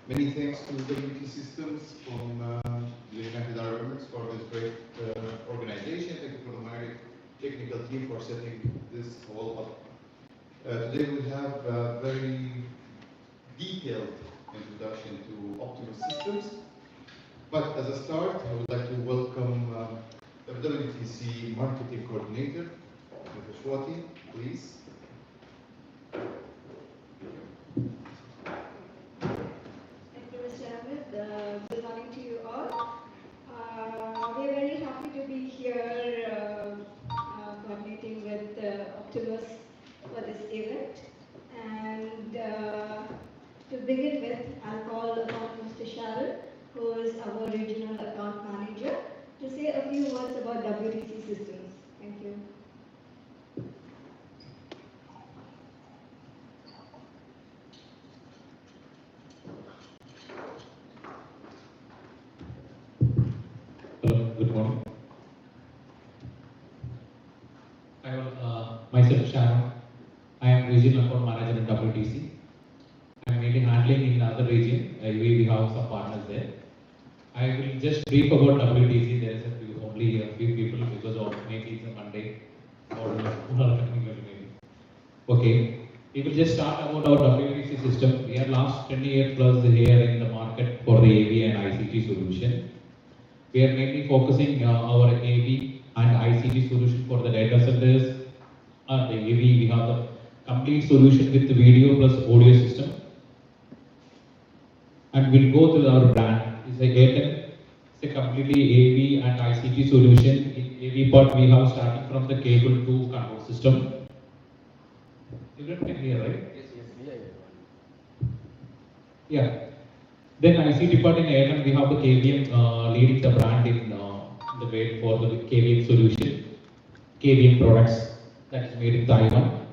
Many thanks to WT Systems from the United Arab Emirates for this great organization. Thank you for the technical team for setting this all up. Today we have a very detailed introduction to Optimus Systems. But as a start, I would like to welcome the WTC Marketing Coordinator, Mr. Swati, please. Good morning to you all. We are very happy to be here coordinating with Optimus for this event. And to begin with, I'll call upon Mr. Sharon, who is our regional account manager, to say a few words about WTC systems. Thank you. Hello, good morning. Myself Sharon. I am regional account manager in WTC. I am mainly handling in other region. We have some partners there. I will just brief about WTC. There is only a few people because of maybe it's a Monday or technical maybe. Okay. We will just start about our WTC system. We are last 10 years plus here in the market for the AV and ICT solution. We are mainly focusing our AV and ICT solution for the data centers. The AV, we have the complete solution with the video plus audio system. And we'll go to our brand. It's a Airtel. It's a completely AV and ICT solution. In AV part, we have starting from the cable to control system. Everyone can hear, right? Yes. Yeah. Then ICT part in Airtel, we have the KVM leading the brand in the way for the KVM solution, KVM products that is made in Taiwan.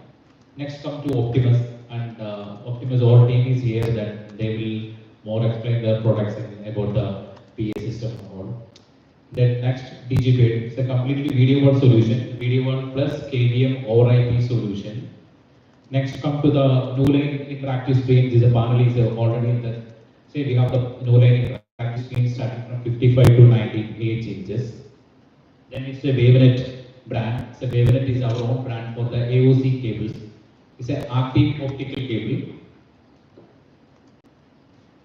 Next come to Optimus, and Optimus all team is here that they will more explain their products about the PA system and all. Then next DigiBit, it's a completely video one solution, video one plus KVM over IP solution. Next come to the new line interactive screen. This panel is already in the. Say we have the no line interactive screen starting from 55 to 98 inches. Then it's a WaveNet brand. So WaveNet is our own brand for the AOC cables. It's an active optical cable.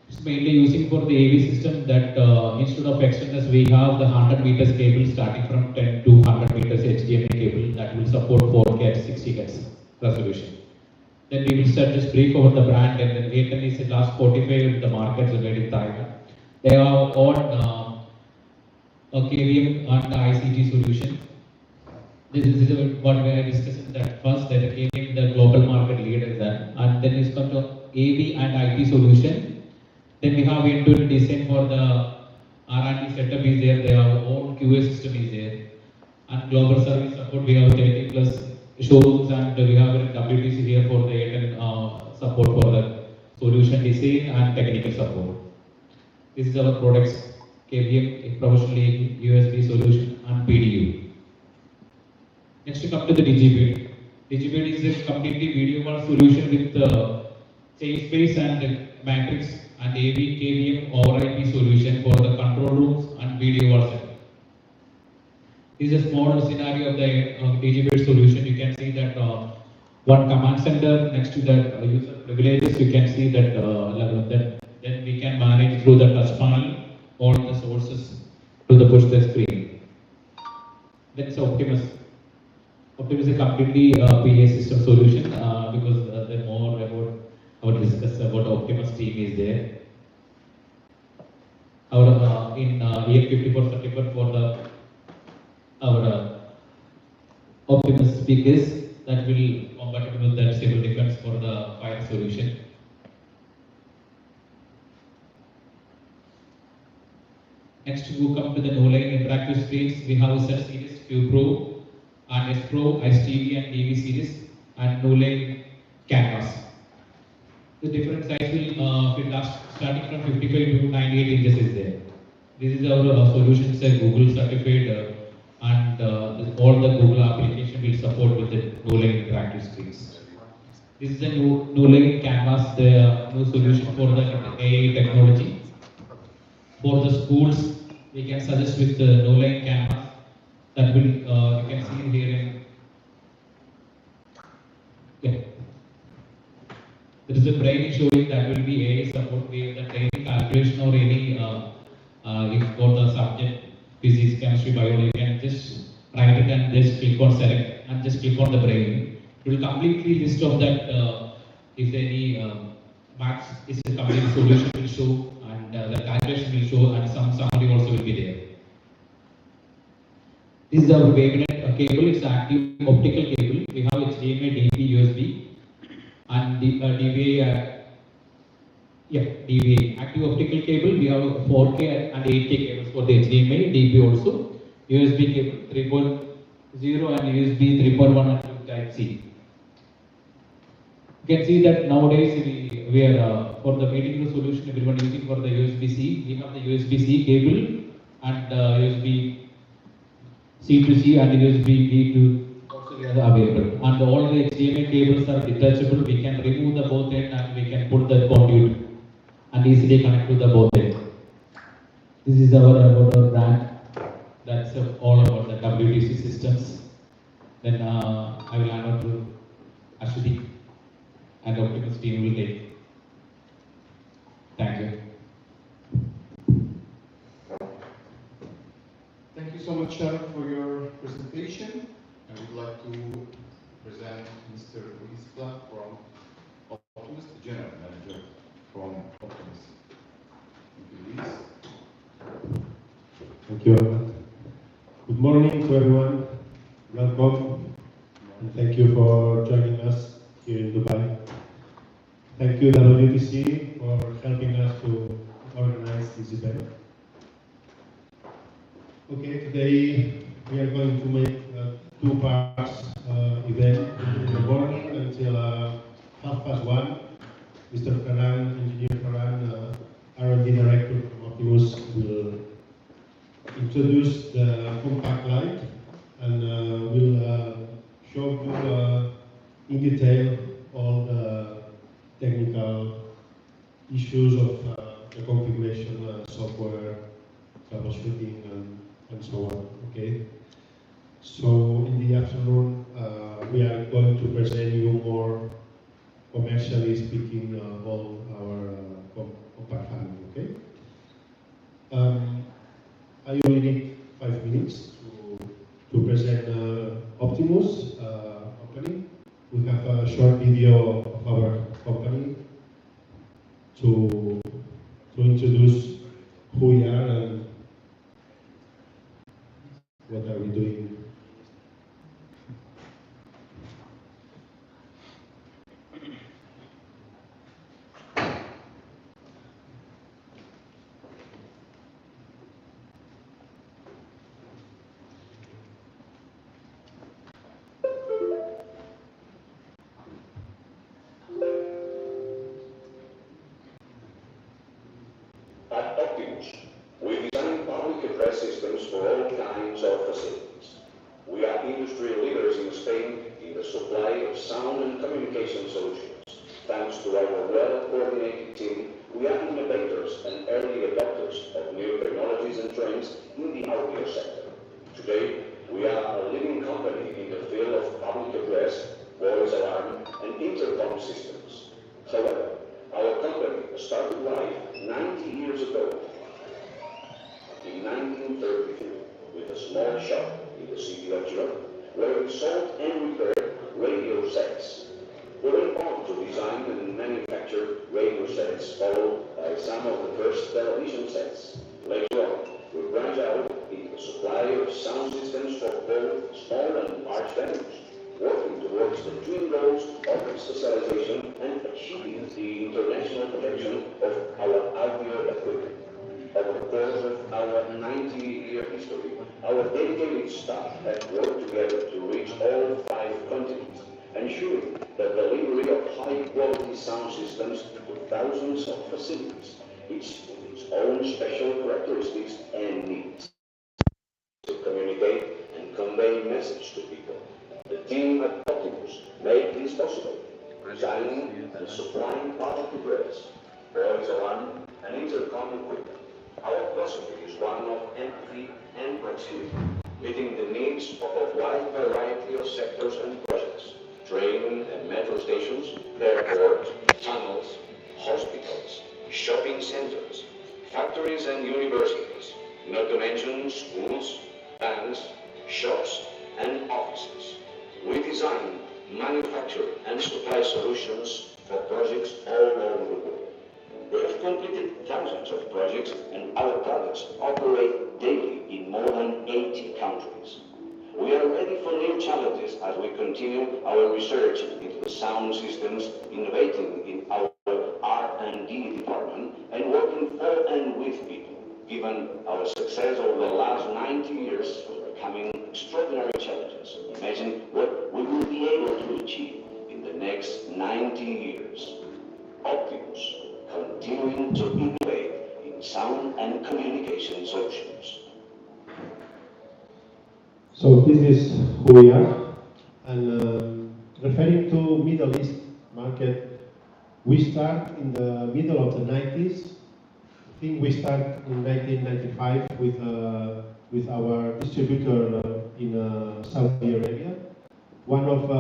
It's mainly using for the AV system that instead of extenders we have the 100 meters cable starting from 10 to 100 meters HDMI cable that will support 4K at 60 Hz resolution. Then we will start just brief over the brand, and then Airtel is the last 45 in the markets made in Taiwan. They are on a KVM and the ICT solution. This is what we are discussing that first that KVM the global market leader there, and then it's come to AV and IT solution. Then we have end-to-end design for the R&D setup is there. Their own QA system is there, and global service support we have 30 plus showrooms, and we have a WTC here for the Airtel support for the solution design and technical support. This is our products, KVM, professionally USB solution and PDU. Next we come to the DigiBit. DigiBit is a completely video one solution with change space and matrix and AV KVM over IP solution for the control rooms and video version. This is a small scenario of the DigiBit solution. You can see that one command center next to that user privileges. You can see that then we can manage through the touch panel all the sources to the push the screen. That's Optimus. Optimus is a completely PA system solution because the more about our discuss about Optimus team is there. Our in year 54 certificate for the our Optimus speakers that will compatible with the civil defense for the fire solution. Next we come to the no-line interactive screens. We have a set series Q Pro and S Pro, STV and AV series and no-line canvas. The different size will fit us starting from 55 to 98 inches is there. This is our solution, say Google certified and all the Google application will support with the no-line interactive screens. This is a new line canvas, the new solution for the AI technology. For the schools, we can suggest with the no line canvas that will you can see here in yeah. There is a brain showing that will be AI support where the daily calculation or any if for the subject physics, chemistry, biology, you can just write it and just click on select and just click on the brain. It will completely list of that if any maths is a complete solution will show and the calculation will show and some summary also will be there. This is our wavenet cable. It's active optical cable. We have HDMI, DP, USB, and the DVA active optical cable. We have 4K and 8K cables for the HDMI, DP also. USB cable 3.0 and USB 3.1 and Type C. You can see that nowadays we are for the meeting room solution everyone using for the USB-C. We have the USB-C cable and USB C to C and USB-B to also we are available. And all the HDMI cables are detachable. We can remove the both end and we can put the conduit and easily connect to the both end. This is about our brand. That's all about the WTC systems. Then I will hand over to Ashwati and Optimus team will take. Thank you. Thank you so much, Sharon, for your presentation. I would like to present Mr. Luis Clark from Optimus, the General Manager from Optimus. Thank you, Luis. Thank you, Ahmed. Good morning to everyone. Welcome, and thank you for joining us here in Dubai. Thank you, WTC, for helping us to organize this event. Okay, today we are going to make two parts event in the morning until 1:30. Mr. Ferran, Engineer Ferran, R&D Director from Optimus, will introduce the compact light and will show you in detail all the technical issues of the configuration, software, troubleshooting, and so on. Okay. So in the afternoon, we are going to present you more commercially speaking all our compact family. Okay. I only need 5 minutes to present Optimus company. We have a short video of our company to introduce who we are and what are we doing. At Optimus, we design public address systems for all kinds of facilities. We are industry leaders in Spain in the supply of sound and communication solutions. Thanks to our well-coordinated team, we are innovators and early adopters of new technologies and trends in the audio sector. Today, we are a leading company in the field of public address, voice alarm, and intercom systems. However, our company started life 90 years ago, in 1933, with a small shop in the city of Girona, where we sold and repaired radio sets. We went on to design and manufacture radio sets, followed by some of the first television sets. Later on, we branched out into the supply of sound systems for both small and large venues, working towards the twin goals of specialization and achieving the international protection of our audio equipment. Over the course of our 90-year history, our dedicated staff have worked together to reach all 5 continents, ensuring the delivery of high-quality sound systems to thousands of facilities, each with its own special characteristics and needs to communicate and convey message to people. The team at Optimus made this possible. designing and supplying power to grids, voice alarm, and intercom equipment. Our philosophy is one of empathy and proximity, meeting the needs of a wide variety of sectors and projects. Train and metro stations, airports, tunnels, hospitals, shopping centers, factories and universities, not to mention schools, banks, shops, and offices. We design, manufacture, and supply solutions for projects all over the world. We have completed thousands of projects, and our products operate daily in more than 80 countries. We are ready for new challenges as we continue our research into the sound systems, innovating in our R&D department, and working for and with people. Given our success over the last 90 years, overcoming extraordinary challenges, imagine what we will be able to achieve in the next 90 years. Optimus, continuing to innovate in sound and communication solutions. So this is who we are, and referring to Middle East market, we start in the middle of the 90s. I think we start in 1995 with our distributor in Saudi Arabia. One of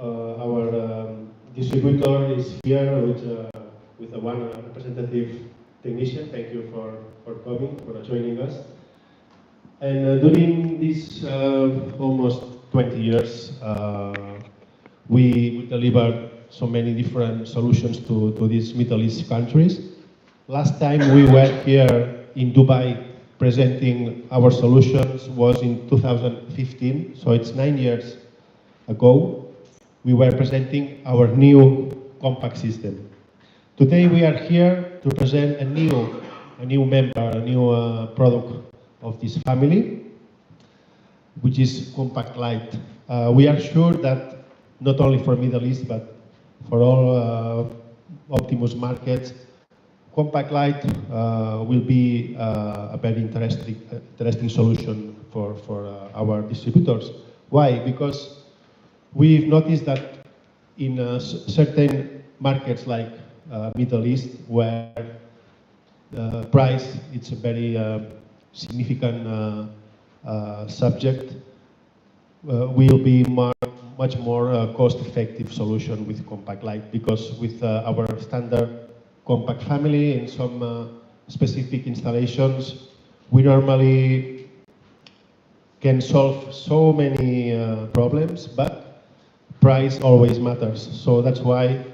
our distributor is here with a one representative technician. Thank you for coming, for joining us. And during these almost 20 years, we delivered so many different solutions to these Middle East countries. Last time we were here in Dubai presenting our solutions was in 2015, so it's 9 years ago. We were presenting our new compact system. Today we are here to present a new member, a new product of this family, which is compact light. We are sure that not only for Middle East, but for all Optimus markets, compact light will be a very interesting solution for our distributors. Why? Because we've noticed that in certain markets like Middle East, where price it's a very significant subject, will be much more cost-effective solution with compact light, because with our standard compact family and some specific installations, we normally can solve so many problems, but price always matters. So that's why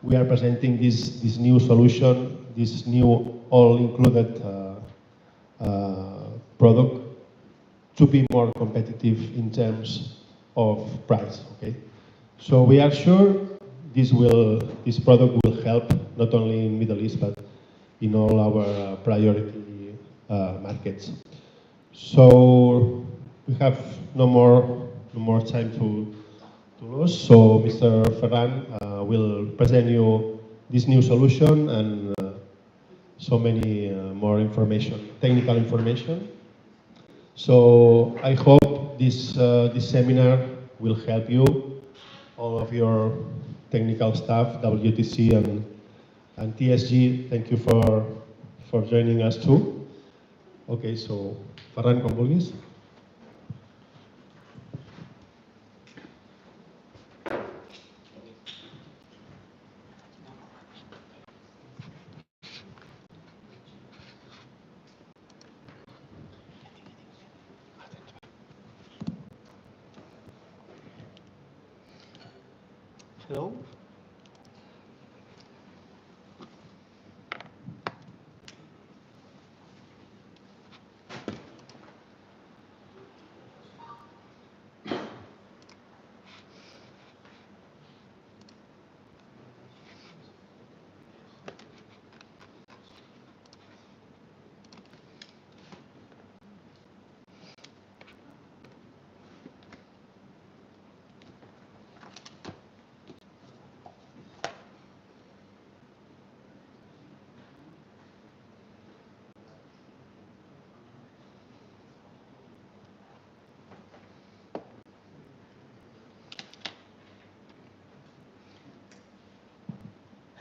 we are presenting this new solution, this new all-included product, to be more competitive in terms of price. Okay, so we are sure this product will help not only in Middle East but in all our priority markets. So we have no more time to lose. So Mr. Ferran will present you this new solution and so many more information, technical information. So I hope this seminar will help you, all of your technical staff, WTC and TSG. Thank you for joining us too. Okay, so Ferran, com vulguis. Hello.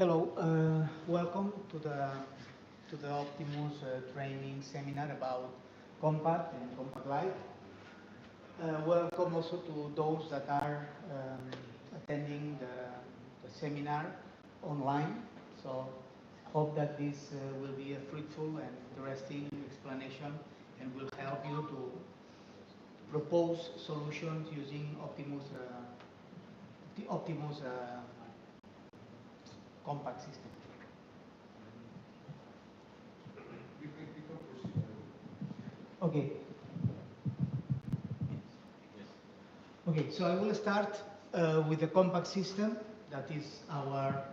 Hello, welcome to the Optimus training seminar about Compact and Compact Light. Welcome also to those that are attending the seminar online. So hope that this will be a fruitful and interesting explanation and will help you to propose solutions using Optimus, the Optimus compact system. Okay. Okay, so I will start with the compact system. That is our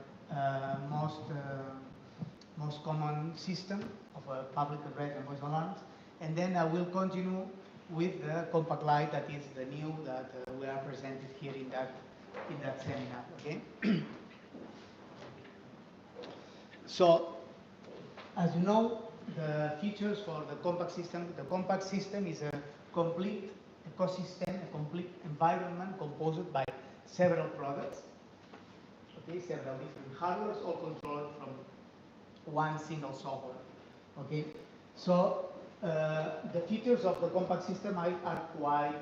most common system of public address and voice alarms. And then I will continue with the compact light, that is the new that we are presented here in that seminar. Okay. So, as you know, the features for the compact system is a complete ecosystem, a complete environment composed by several products, okay, several different hardware, all controlled from one single software. Okay, so the features of the compact system are quite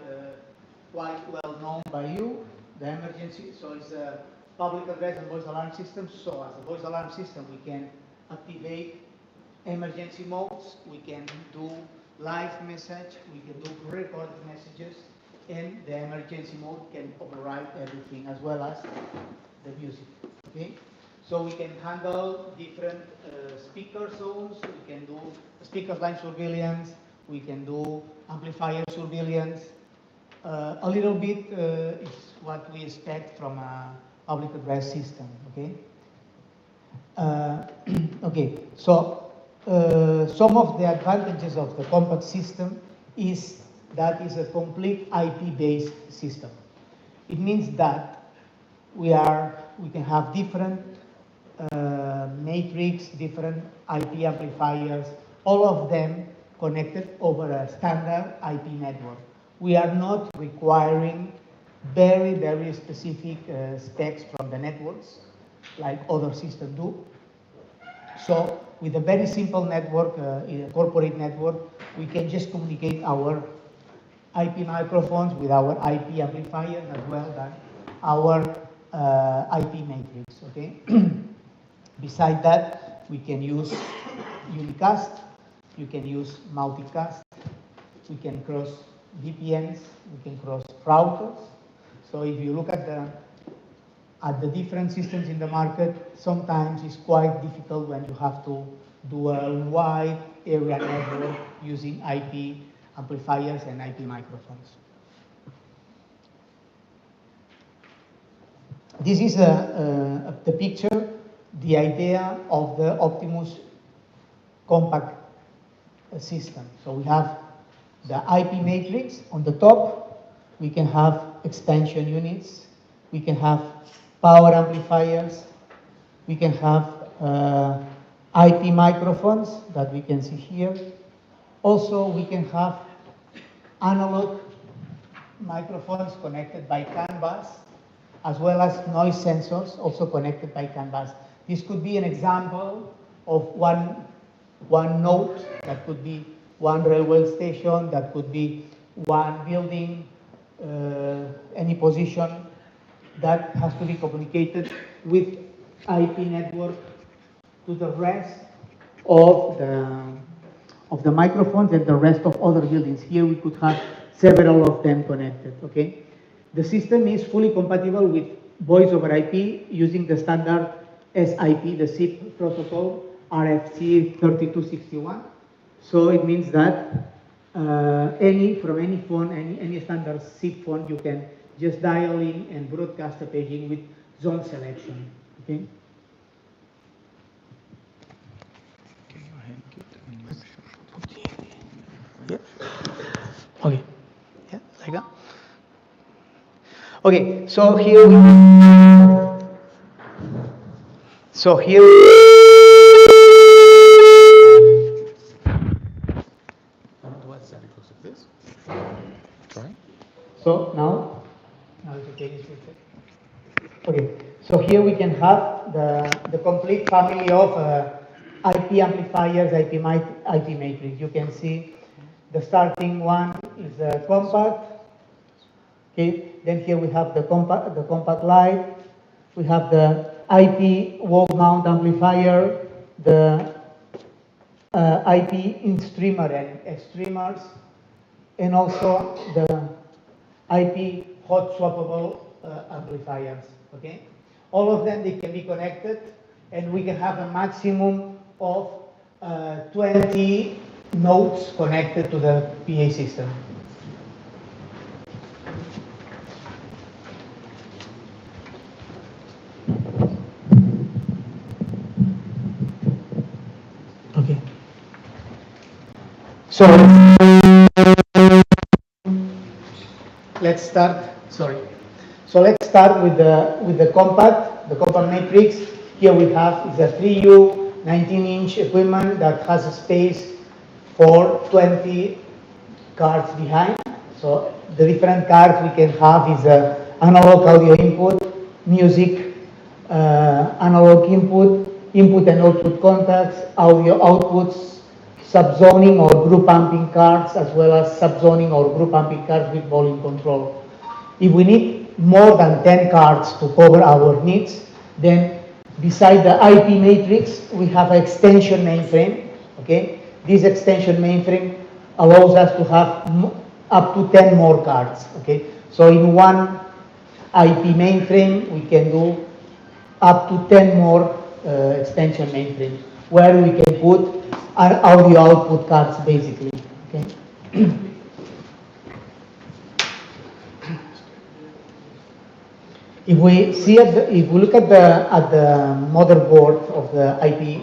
well known by you. The emergency, so it's a public address and voice alarm system. So as a voice alarm system, we can activate emergency modes, we can do live message, we can do pre-recorded messages, and the emergency mode can override everything as well as the music. Okay, so we can handle different speaker zones, we can do speaker line surveillance, we can do amplifier surveillance. A little bit is what we expect from a public address system. Okay. Okay, so some of the advantages of the compact system is that it's a complete IP-based system. It means that we can have different matrix, different IP amplifiers, all of them connected over a standard IP network. We are not requiring very, very specific specs from the networks like other systems do. So with a very simple network, a corporate network, we can just communicate our IP microphones with our IP amplifiers as well as our IP matrix. Okay. Beside that, we can use unicast, you can use multicast, we can cross VPNs, we can cross routers. So if you look at the different systems in the market, sometimes it's quite difficult when you have to do a wide area network using IP amplifiers and IP microphones. This is the picture, the idea of the Optimus compact system. So we have the IP matrix on the top, we can have expansion units, we can have power amplifiers, we can have IP microphones that we can see here. Also, we can have analog microphones connected by CAN bus, as well as noise sensors also connected by CAN bus. This could be an example of one node, that could be one railway station, that could be one building, any position that has to be communicated with IP network to the rest of the microphones and the rest of other buildings. Here we could have several of them connected. Okay, the system is fully compatible with voice over IP using the standard SIP, the SIP protocol, RFC 3261. So it means that from any phone, any standard SIP phone, you can just dial in and broadcast a paging with zone selection. Okay. Yeah. Okay. Yeah, like that. Okay. So here. What's that? Because of this. Try. So now it's okay. Okay. So here we can have the complete family of IP amplifiers, IP matrix. You can see the starting one is a compact. Okay, then here we have the compact light. We have the IP wall mount amplifier, the IP in-streamer and extremers, and also the IP hot swappable amplifiers. Okay, all of them, they can be connected, and we can have a maximum of 20 nodes connected to the PA system. Okay. So let's start. Sorry. So let's start with the compact matrix. Here we have is a 3U 19-inch equipment that has a space for 20 cards behind. So the different cards we can have is analog audio input, music, analog input, input and output contacts, audio outputs, subzoning or group amping cards, as well as subzoning or group amping cards with volume control. If we need more than 10 cards to cover our needs, then beside the IP matrix, we have an extension mainframe. Okay, this extension mainframe allows us to have up to 10 more cards. Okay, so in one IP mainframe, we can do up to 10 more extension mainframes, where we can put our audio output cards basically. Okay. If we look at the motherboard of the IP,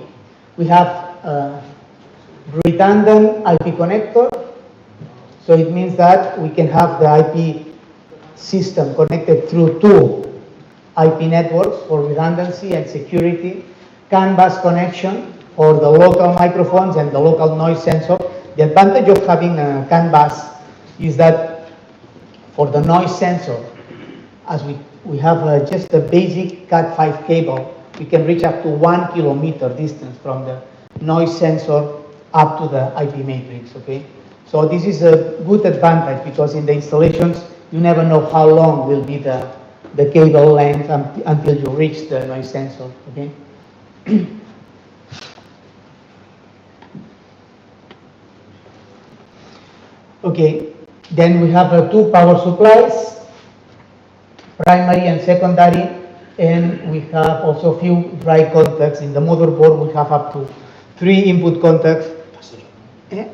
we have a redundant IP connector. So it means that we can have the IP system connected through two IP networks for redundancy and security, CAN bus connection for the local microphones and the local noise sensor. The advantage of having a CAN bus is that for the noise sensor, as we have just a basic Cat5 cable, we can reach up to 1 kilometer distance from the noise sensor up to the IP matrix. Okay, so this is a good advantage because in the installations you never know how long will be the cable length until you reach the noise sensor. Okay. Okay, then we have two power supplies, primary and secondary, and we have also a few dry contacts. In the motherboard we have up to 3 input contacts. ¿Eh?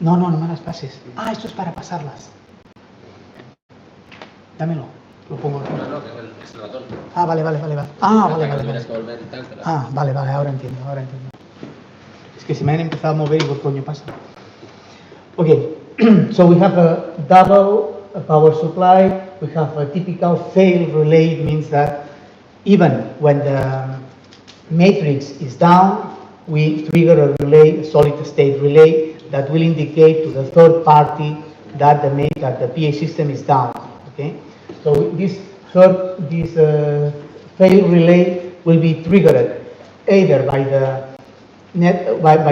No, no me las pases. Ah, esto es para pasarlas. Dámelo, lo pongo aquí. No, es el ratón. Ah, vale. Ah, vale. Ah, vale, ahora entiendo. Es que se me han empezado a mover y digo, coño, pasa. Okay, so we have a double power supply. We have a typical fail relay. It means that even when the matrix is down, we trigger a relay, a solid state relay, that will indicate to the third party that the PA system is down. Okay, so this fail relay will be triggered either by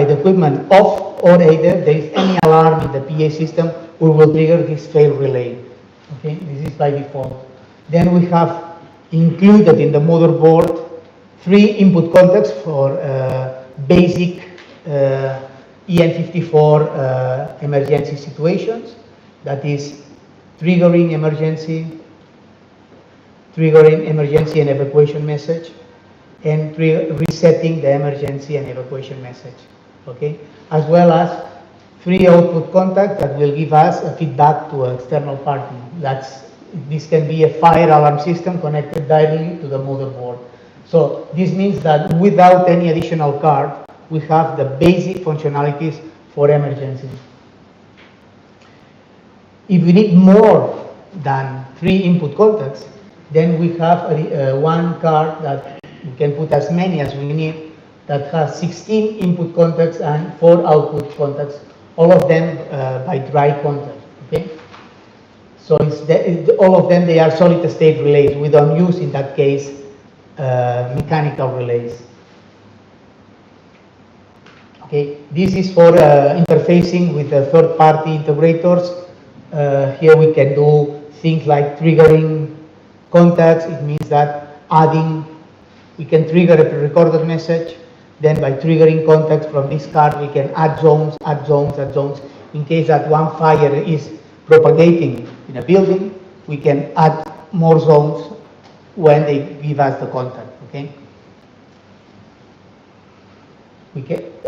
the equipment off, or either there is any alarm in the PA system, we will trigger this fail relay. Okay, this is by default. Then we have included in the motherboard 3 input contacts for basic EN54 emergency situations. That is triggering emergency and evacuation message, and resetting the emergency and evacuation message. Okay, as well as 3 output contacts that will give us a feedback to an external party. This can be a fire alarm system connected directly to the motherboard. So this means that without any additional card, we have the basic functionalities for emergency. If we need more than 3 input contacts, then we have one card that we can put as many as we need, that has 16 input contacts and 4 output contacts, all of them by dry contact. Okay, so all of them, they are solid state relays. We don't use in that case mechanical relays. Okay, this is for interfacing with the third-party integrators. Here we can do things like triggering contacts. It means that we can trigger a pre-recorded message. Then by triggering contacts from this card, we can add zones, in case that one fire is propagating in a building, we can add more zones when they give us the contact, okay?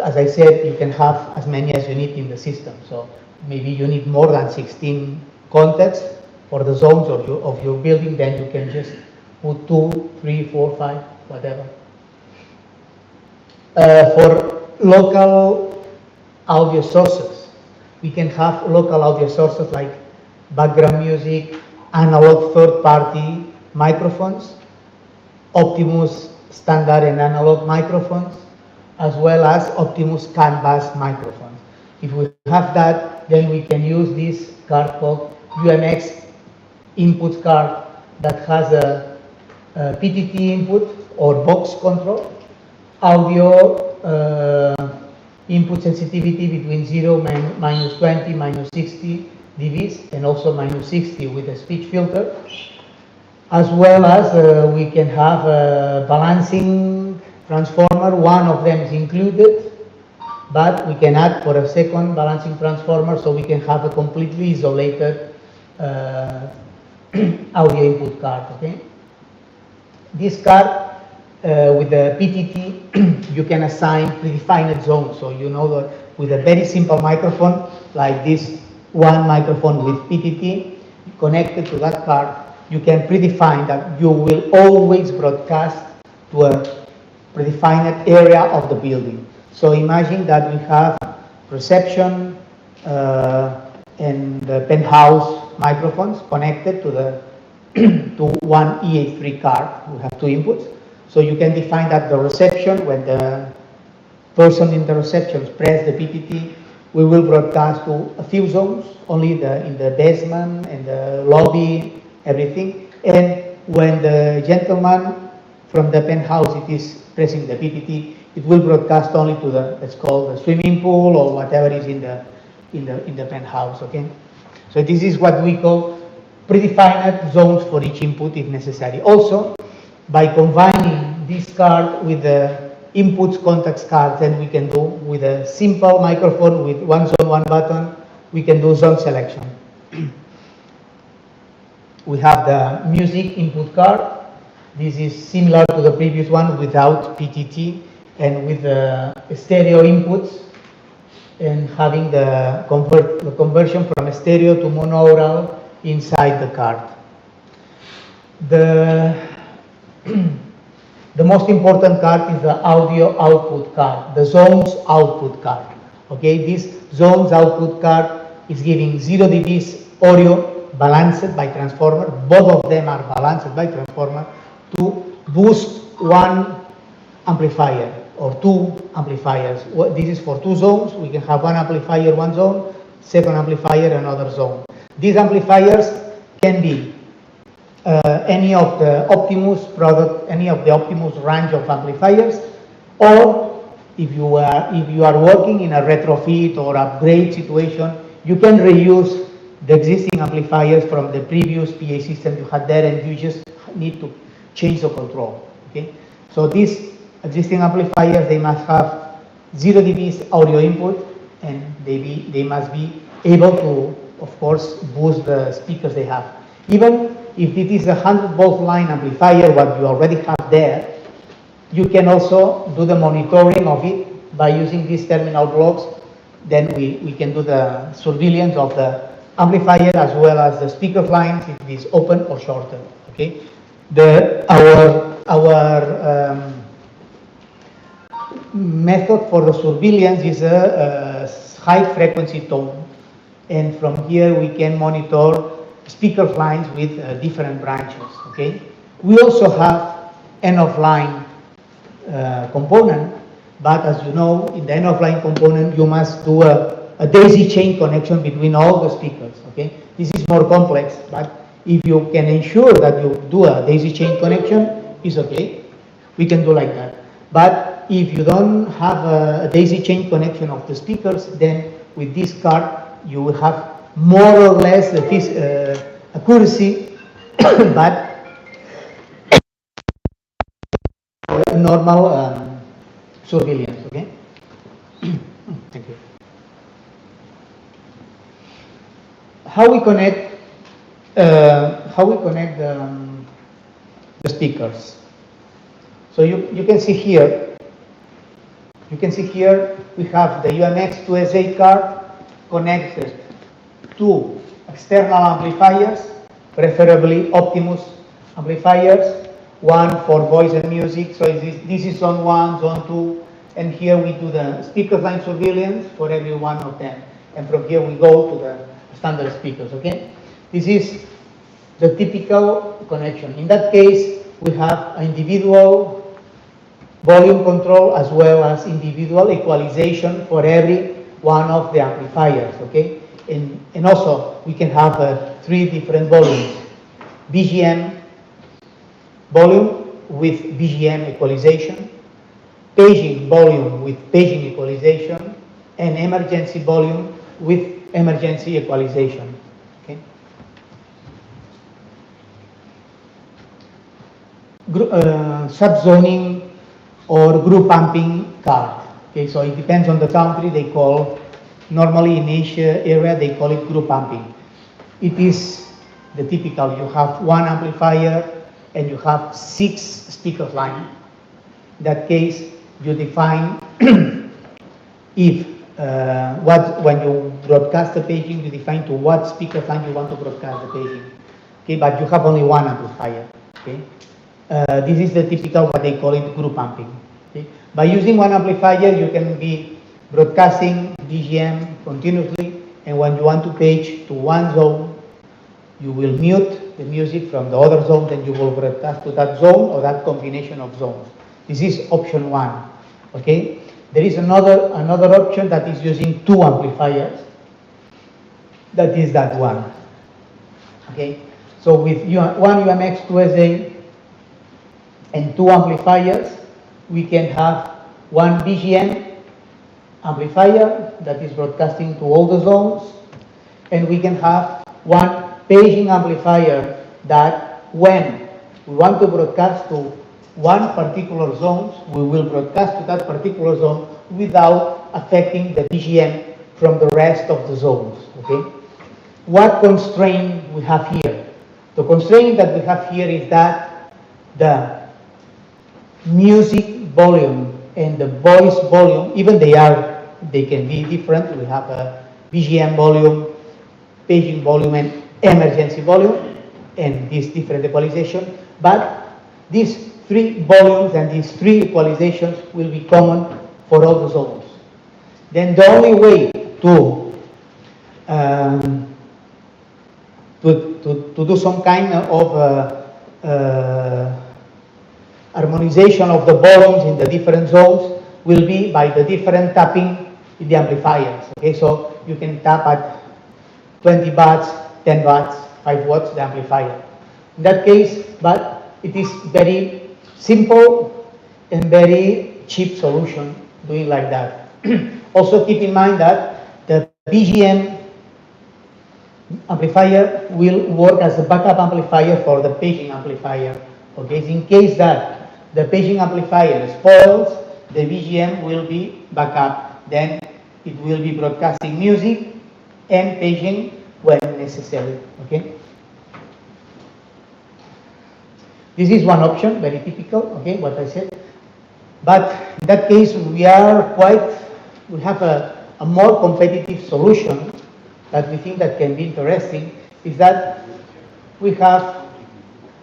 As I said, you can have as many as you need in the system. So maybe you need more than 16 contacts for the zones of your building, then you can just put 2, 3, 4, 5, whatever. For local audio sources, we can have local audio sources like background music, analog third-party microphones, Optimus standard and analog microphones, as well as Optimus CAN bus microphones. If we have that, then we can use this card called UMX input card that has a PTT input or box control, audio input sensitivity between 0, minus 20, minus 60 dBs, and also minus 60 with a speech filter, as well as we can have a balancing transformer. One of them is included, but we can add for a second balancing transformer, so we can have a completely isolated audio input card, okay? This card, with the PTT, you can assign predefined zones. So you know that with a very simple microphone, like this one microphone with PTT, connected to that card, you can predefine that you will always broadcast to a predefined area of the building. So imagine that we have reception and the penthouse microphones connected to the to one EH3 card. We have two inputs. So you can define that the reception, when the person in the reception press the PTT, we will broadcast to a few zones, only in the basement and the lobby, everything. And when the gentleman from the penthouse it is pressing the PTT, it will broadcast only to the, let's call the swimming pool or whatever is in the penthouse, okay? So this is what we call predefined zones for each input if necessary. Also, by combining this card with the inputs contacts card, then we can do with a simple microphone with one zone, one button, we can do zone selection. We have the music input card. This is similar to the previous one without PTT and with the stereo inputs and having the conversion from stereo to monaural inside the card. The most important card is the audio output card, the zones output card. Okay, this zones output card is giving 0 dBs audio balanced by transformer. Both of them are balanced by transformer to boost one amplifier or two amplifiers. This is for two zones. We can have one amplifier, one zone, second amplifier, another zone. These amplifiers can be any of the Optimus product, any of the Optimus range of amplifiers, or if you are working in a retrofit or upgrade situation, you can reuse the existing amplifiers from the previous PA system you had there, and you just need to change the control. Okay, so these existing amplifiers, they must have 0 dBs audio input, and they must be able to, of course, boost the speakers they have. Even if it is a 100-volt line amplifier, what you already have there, you can also do the monitoring of it by using these terminal blocks. Then we can do the surveillance of the amplifier as well as the speaker lines, if it is open or shorted. Okay, our method for the surveillance is a high frequency tone, and from here we can monitor speaker lines with different branches. Okay, we also have end of line component, but as you know, in the end of line component you must do a daisy chain connection between all the speakers. Okay, this is more complex, but if you can ensure that you do a daisy chain connection, it's okay. We can do like that. But if you don't have a daisy chain connection of the speakers, then with this card you will have more or less the accuracy, but normal surveillance. Okay. Thank you. How we connect? The speakers? So you can see here. You can see here we have the UMX2SA card connected to external amplifiers, preferably Optimus amplifiers, one for voice and music. So this is zone 1, zone 2, and here we do the speaker line surveillance for every one of them. And from here we go to the standard speakers, okay? This is the typical connection. In that case, we have individual volume control as well as individual equalization for every one of the amplifiers, okay? And also, we can have 3 different volumes. BGM volume with BGM equalization, paging volume with paging equalization, and emergency volume with emergency equalization, okay? Subzoning or group pumping card. Okay, so it depends on the country. They call, normally in Asia area, they call it group pumping. It is the typical, you have one amplifier and you have 6 speaker line. In that case, you define if when you broadcast the paging, you define to what speaker line you want to broadcast the paging. Okay, but you have only one amplifier. Okay. This is the typical, what they call it, group pumping. Okay? By using one amplifier, you can be broadcasting BGM continuously, and when you want to page to one zone, you will mute the music from the other zone, and you will broadcast to that zone or that combination of zones. This is option 1. Okay? There is another option that is using 2 amplifiers. That is that one. Okay? So with one UMX2SA and 2 amplifiers, we can have one BGM amplifier that is broadcasting to all the zones, and we can have one paging amplifier that when we want to broadcast to one particular zone, we will broadcast to that particular zone without affecting the BGM from the rest of the zones. Okay? What constraint we have here? The constraint that we have here is that the music volume and the voice volume, even they can be different. We have a BGM volume, paging volume, and emergency volume, and this different equalization. But these 3 volumes and these 3 equalizations will be common for all the zones. Then the only way to do some kind of harmonization of the volumes in the different zones will be by the different tapping in the amplifiers. Okay, so you can tap at 20 watts, 10 watts, 5 watts the amplifier. In that case, but it is very simple and very cheap solution doing like that. Also keep in mind that the BGM amplifier will work as a backup amplifier for the paging amplifier. Okay, in case that the paging amplifier spoils, the BGM will be backup. Then it will be broadcasting music and paging when necessary. Okay. This is one option, very typical. Okay, what I said. But in that case, we have a more competitive solution that we think that can be interesting. Is that we have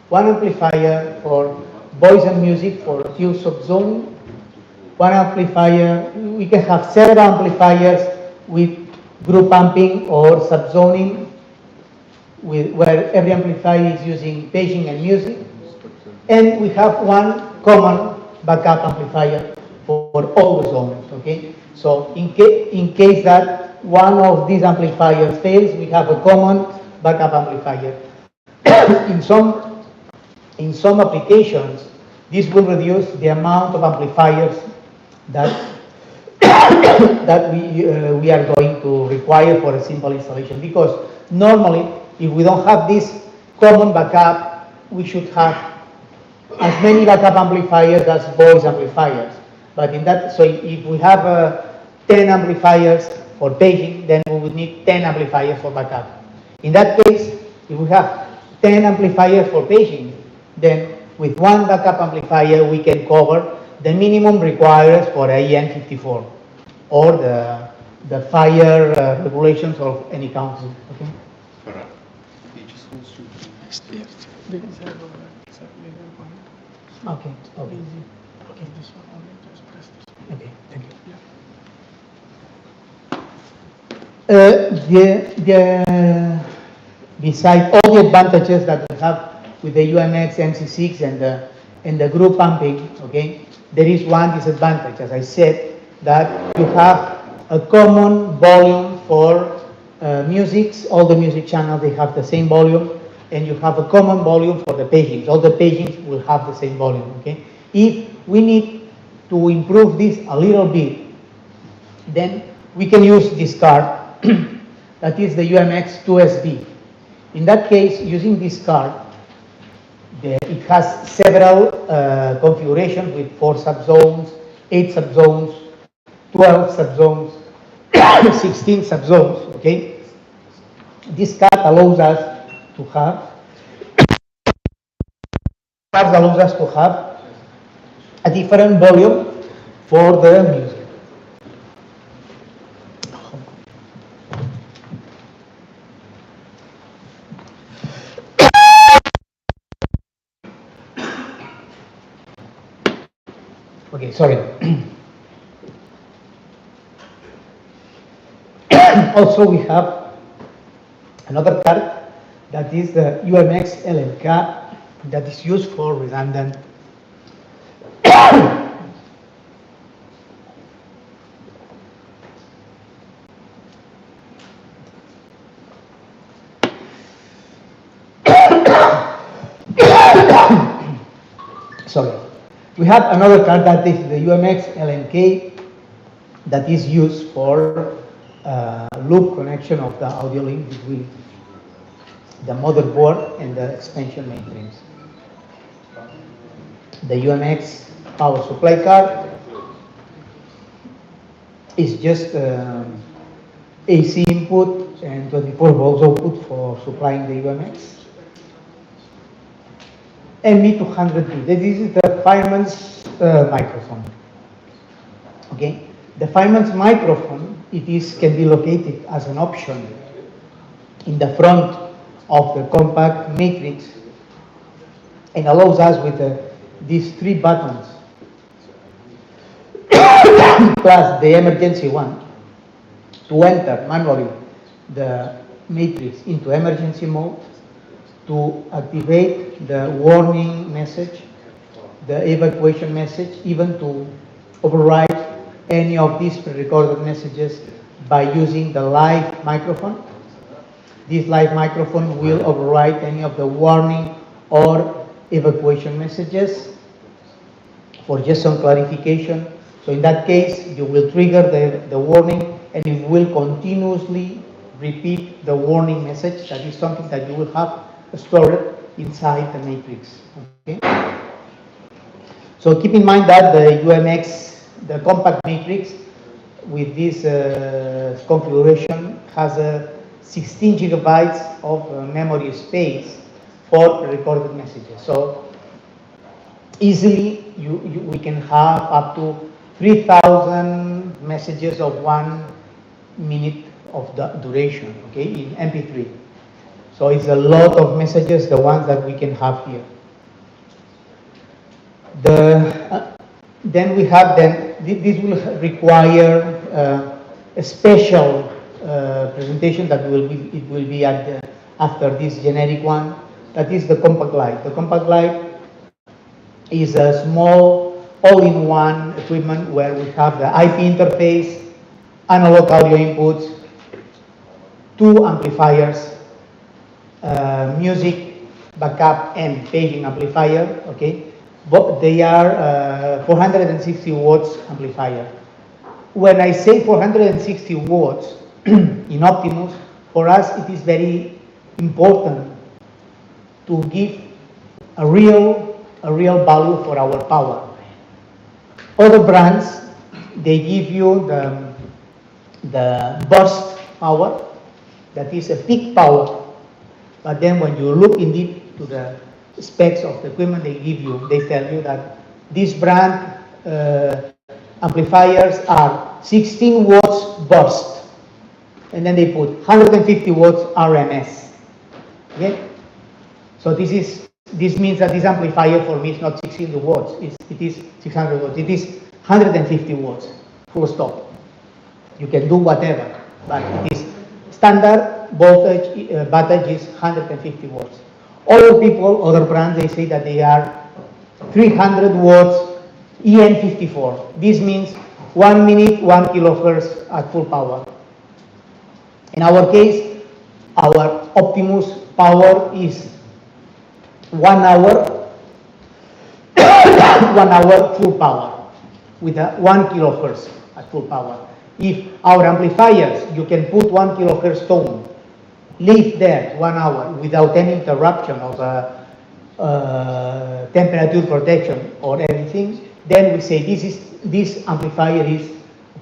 one amplifier for voice and music for few subzoning. One amplifier, we can have several amplifiers with group pumping or subzoning, where every amplifier is using paging and music. And we have one common backup amplifier for all the zones. Okay, so in case that one of these amplifiers fails, we have a common backup amplifier. In some applications, This will reduce the amount of amplifiers that that we are going to require for a simple installation, because normally if we don't have this common backup, we should have as many backup amplifiers as voice amplifiers. But in that, so if we have 10 amplifiers for paging, then we would need 10 amplifiers for backup. In that case, if we have 10 amplifiers for paging, then with one backup amplifier we can cover the minimum required for AEN54 or the fire regulations of any council. Okay. Ferran, he just wants to. Okay. Okay. Okay. Thank you. Besides all the advantages that we have with the UMX MC6 and the group pumping, okay, there is one disadvantage, as I said, that you have a common volume for music. All the music channels, they have the same volume, and you have a common volume for the pagings. All the pagings will have the same volume, okay? If we need to improve this a little bit, then we can use this card, that is the UMX 2SB. In that case, using this card, it has several configurations with 4 subzones, 8 subzones, 12 subzones, 16 subzones, okay? This card allows us to have a different volume for the music. Okay, sorry. Also, we have another card that is the UMX LLK that is used for redundant sorry. We have another card that is the UMX LNK that is used for loop connection of the audio link between the motherboard and the expansion mainframes. The UMX power supply card is just AC input and 24 volts output for supplying the UMX. ME200B, this is the fireman's microphone. Okay, the fireman's microphone, can be located as an option in the front of the compact matrix and allows us with these 3 buttons plus the emergency one to enter manually the matrix into emergency mode, to activate the warning message, the evacuation message, even to override any of these pre-recorded messages by using the live microphone. This live microphone will override any of the warning or evacuation messages. For just some clarification, so in that case, you will trigger the warning and it will continuously repeat the warning message. That is something that you will have stored inside the matrix. Okay? So keep in mind that the UMX, the compact matrix with this configuration has 16 gigabytes of memory space for recorded messages. So easily we can have up to 3,000 messages of 1 minute of the duration, okay, in MP3. So it's a lot of messages, the ones that we can have here. Then we have this will require a special presentation that will be after this generic one. That is the compact light. The compact light is a small all-in-one equipment where we have the IP interface, analog audio inputs, 2 amplifiers, music backup and paging amplifier, okay, but they are 460 watts amplifier. When I say 460 watts in Optimus, for us it is very important to give a real value for our power. Other brands, they give you the burst power, that is a peak power, but then when you look indeed to the specs of the equipment they give you, they tell you that this brand amplifiers are 16 watts burst, and then they put 150 watts RMS. Okay? So this means that this amplifier for me is not 16 watts, it is 600 watts, it is 150 watts, full stop. You can do whatever, but it is standard voltage, wattage is 150 watts. Other people, other brands, they say that they are 300 watts EN54. This means 1 minute, 1 kilohertz at full power. In our case, our Optimus power is 1 hour, 1 hour full power with a 1 kilohertz at full power. If our amplifiers, you can put 1 kilohertz tone, live there 1 hour without any interruption of temperature protection or anything, then we say this amplifier is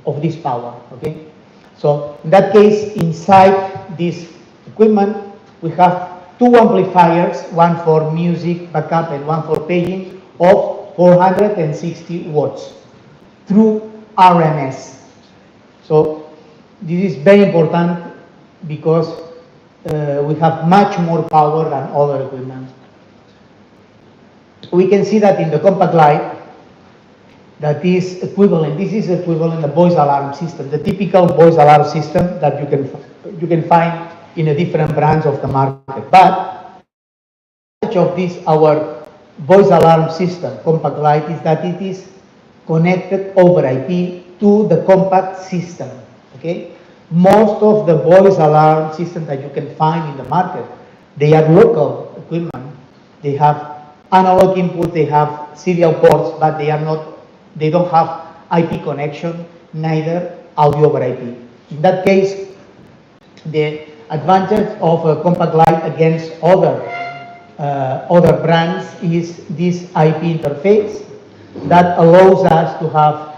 of this power. Okay, so in that case, inside this equipment we have 2 amplifiers, one for music backup and one for paging, of 460 watts through RMS. So this is very important because we have much more power than other equipment. We can see that in the compact light, that is equivalent. This is equivalent to the voice alarm system, the typical voice alarm system that you can find in a different brands of the market. But the advantage of this our voice alarm system, compact light, is that it is connected over IP to the compact system. Okay, most of the voice alarm systems that you can find in the market, they are local equipment. They have analog input, they have serial ports, but they don't have IP connection, neither audio over IP. In that case, the advantage of a compact light against other brands is this IP interface that allows us to have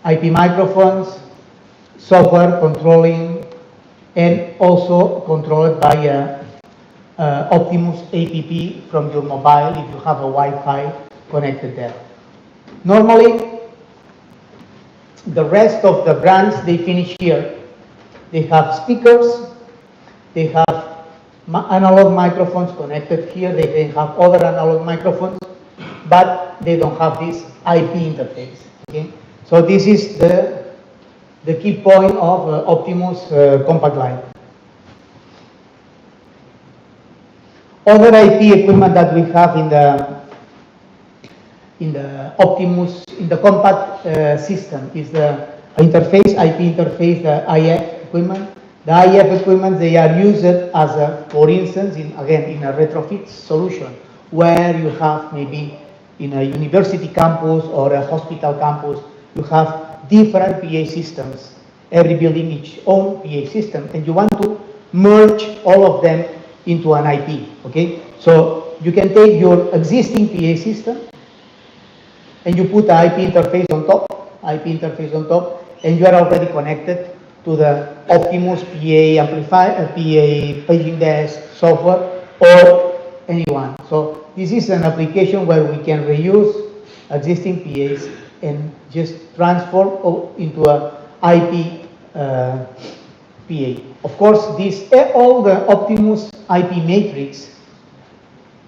IP microphones, software controlling, and also controlled by Optimus app from your mobile if you have a Wi-Fi connected there. Normally, the rest of the brands, they finish here. They have speakers, they have analog microphones connected here, they have other analog microphones, but they don't have this IP interface. Okay? So this is the key point of Optimus compact light. Other IP equipment that we have in the Optimus, in the compact system, is the interface, IP interface, the IF equipment. The IF equipment, they are used as for instance, in a retrofit solution, where you have maybe in a university campus or a hospital campus, you have different PA systems, every building its own PA system, and you want to merge all of them into an IP, okay? So you can take your existing PA system and you put the IP interface on top, and you are already connected to the Optimus PA amplifier, PA paging desk software, or anyone. So this is an application where we can reuse existing PAs and just transform into a IP PA. Of course, all the Optimus IP matrix,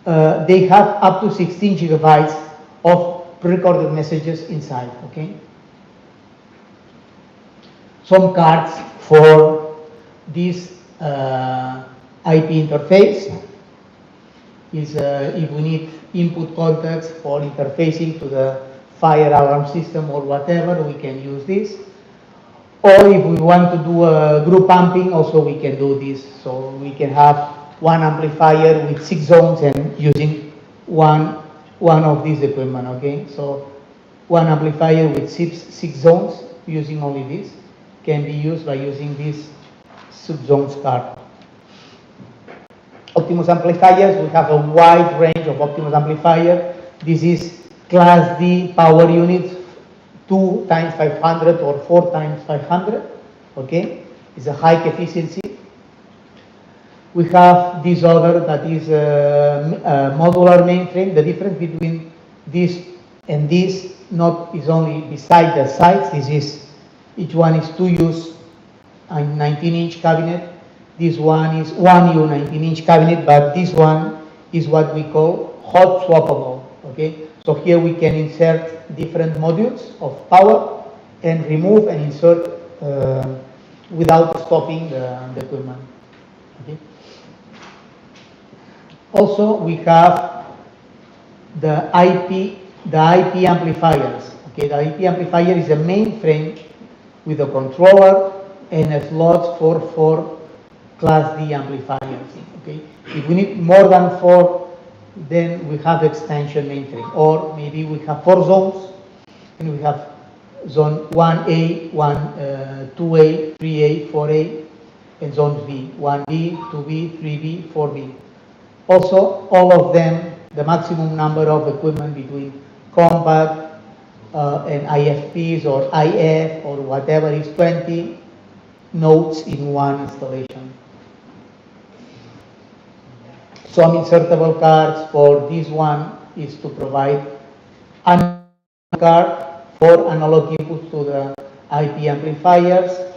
they have up to 16 gigabytes of pre-recorded messages inside. Okay. Some cards for this IP interface is if we need input contacts for interfacing to the fire alarm system or whatever, we can use this. Or if we want to do a group amping, also we can do this. So we can have one amplifier with 6 zones and using one one of these equipment, okay? So one amplifier with six zones, using only this, can be used by using this subzones card. Optimus amplifiers, we have a wide range of Optimus amplifier. This is Class D power units, 2 times 500 or 4 times 500, okay? It's a high efficiency. We have this other that is a modular mainframe. The difference between this and this not is only beside the sides. This is, each one is 2U's a 19-inch cabinet. This one is 1U 19-inch cabinet, but this one is what we call hot swappable, okay? So here we can insert different modules of power and remove and insert without stopping the equipment, okay? Also, we have the IP amplifiers. Okay, the IP amplifier is a mainframe with a controller and a slots for 4 Class D amplifiers. Okay, if we need more than 4, then we have extension mainframe, or maybe we have 4 zones, and we have zone 1A, 2A, 3A, 4A, and zone B, 1B, 2B, 3B, 4B. Also, all of them, the maximum number of equipment between compact and IFPs or IF or whatever is 20 nodes in one installation. Some insertable cards for this one is to provide an card for analog input to the IP amplifiers,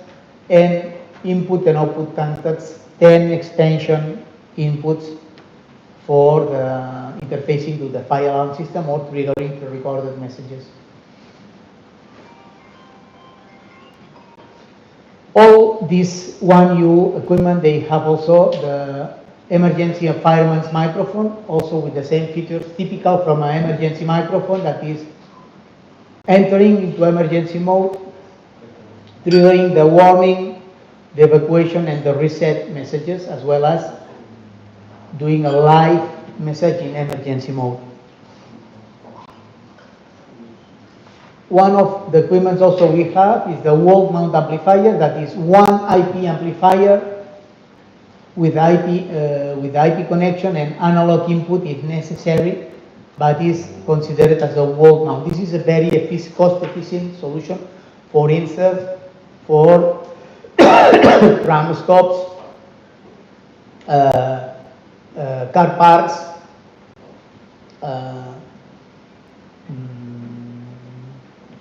and input and output contacts, 10 extension inputs for the interfacing to the fire alarm system or triggering the recorded messages. All this 1U equipment, they have also the emergency and fireman's microphone, also with the same features typical from an emergency microphone, that is entering into emergency mode, triggering the warning, the evacuation and the reset messages, as well as doing a live message in emergency mode. One of the equipment also we have is the wall mount amplifier, that is one IP amplifier with IP connection and analog input if necessary, but is considered as a wall mount. This is a very cost-efficient solution, for instance, for tram stops, car parks,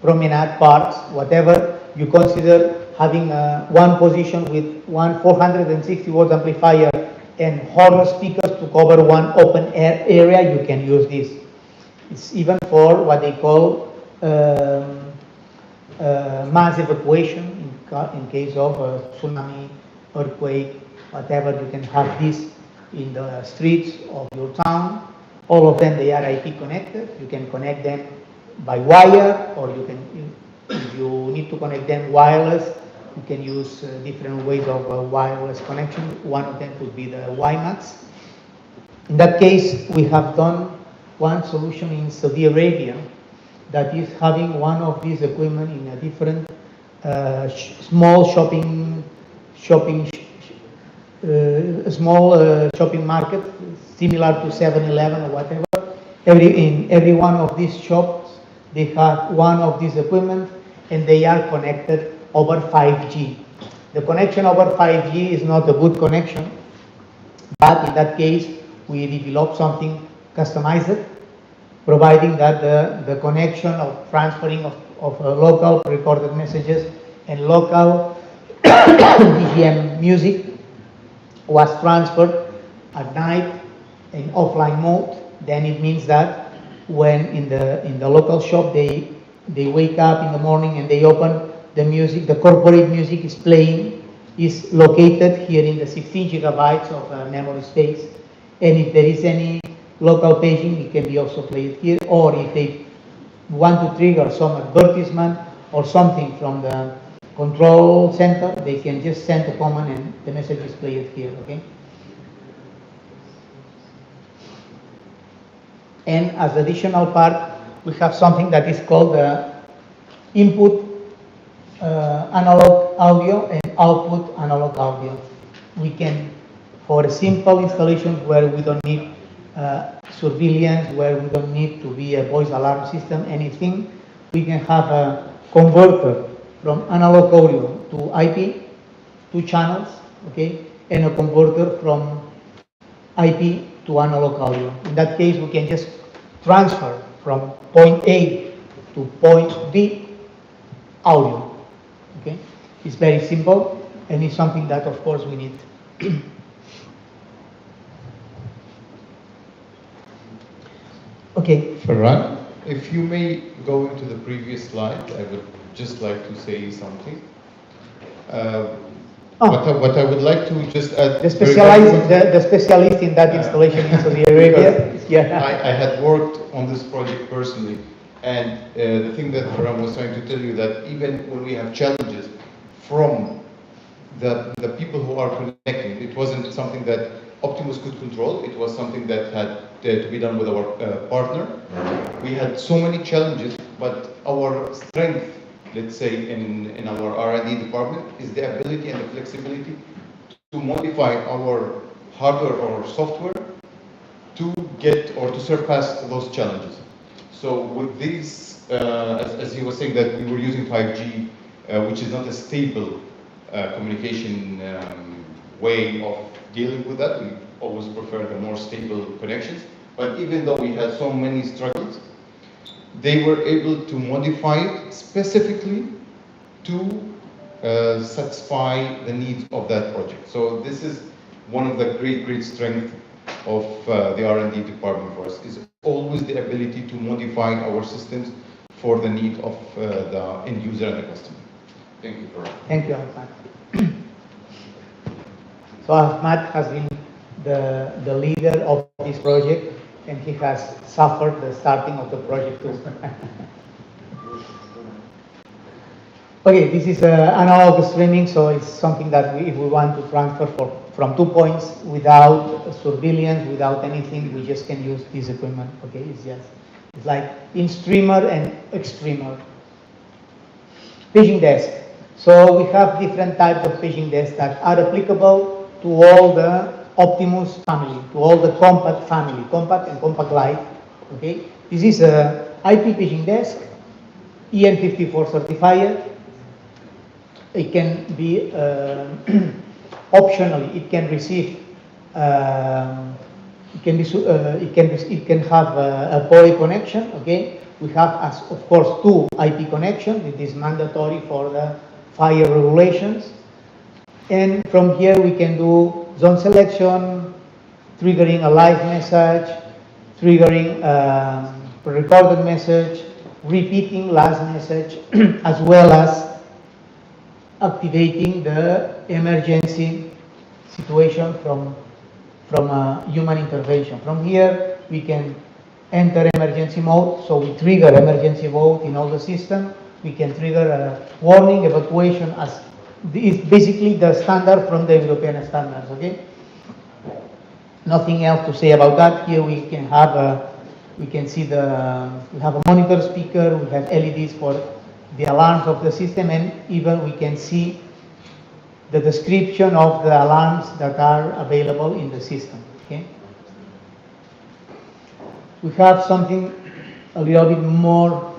promenade parks, whatever you consider having one position with one 460 volt amplifier and horn speakers to cover one open air area, you can use this. It's even for what they call mass evacuation in case of a tsunami, earthquake, whatever. You can have this in the streets of your town. All of them, they are IP connected. You can connect them by wire, or you can, if you need to connect them wireless, you can use different ways of wireless connection. One of them could be the WiMAX. In that case, we have done one solution in Saudi Arabia, that is having one of these equipment in a different small shopping market, similar to 7-Eleven or whatever. In every one of these shops, they have one of these equipment, and they are connected over 5G. The connection over 5G is not a good connection, but in that case, we developed something customized, providing that the connection of transferring of local recorded messages and local BGM music was transferred at night in offline mode. Then it means that when in the local shop they wake up in the morning and they open the music, the corporate music is playing, is located here in the 16 gigabytes of memory space, and if there is any local paging, it can be also played here. Or if they want to trigger some advertisement or something from the control center, they can just send a command and the message is played here, okay? And as additional part, we have something that is called the input analog audio and output analog audio. We can, for simple installations where we don't need surveillance, where we don't need to be a voice alarm system, anything, we can have a converter from analog audio to IP, 2 channels, okay, and a converter from IP to analog audio. In that case, we can just transfer from point A to point B audio. Okay, it's very simple, and it's something that, of course, we need. Okay. Ferran, if you may go into the previous slide, I would just like to say something. What I would like to just add. The specialist in that installation in Saudi Arabia. Yeah. I had worked on this project personally, and the thing that Ferran was trying to tell you, that even when we have challenges from the people who are connecting, it wasn't something that Optimus could control. It was something that had to be done with our partner. We had so many challenges, but our strength, let's say, in our R&D department, is the ability and the flexibility to modify our hardware or software to get or to surpass those challenges. So with these, as he was saying, that we were using 5G, which is not a stable communication way of dealing with that. We always prefer the more stable connections. But even though we had so many struggles, they were able to modify it specifically to satisfy the needs of that project. So this is one of the great strengths of the R&D department for us, is always the ability to modify our systems for the need of the end user and the customer. Thank you, Ferran. Thank you, Ahmad. So Ahmad has been the leader of this project, and he has suffered the starting of the project too. Okay, this is analog streaming, so it's something that if we want to transfer from 2 points without surveillance, without anything, we just can use this equipment. Okay, it's like in streamer and extremer. Paging desk. So we have different types of paging desks that are applicable to all the Optimus family, to all the compact family, compact and compact light. Okay, this is a IP paging desk, EN54 certified. It can be optionally. It can receive. It can have a PoE connection. Okay, we have, as of course, 2 IP connections. It is mandatory for the fire regulations. And from here we can do zone selection, triggering a live message, triggering a recorded message, repeating last message, as well as activating the emergency situation from human intervention. From here we can enter emergency mode, so we trigger emergency mode in all the system. We can trigger a warning, evacuation, as is basically the standard from the European standards. Okay, nothing else to say about that. Here we can have we can see we have a monitor speaker, we have LEDs for the alarms of the system, and even we can see the description of the alarms that are available in the system. Okay, we have something a little bit more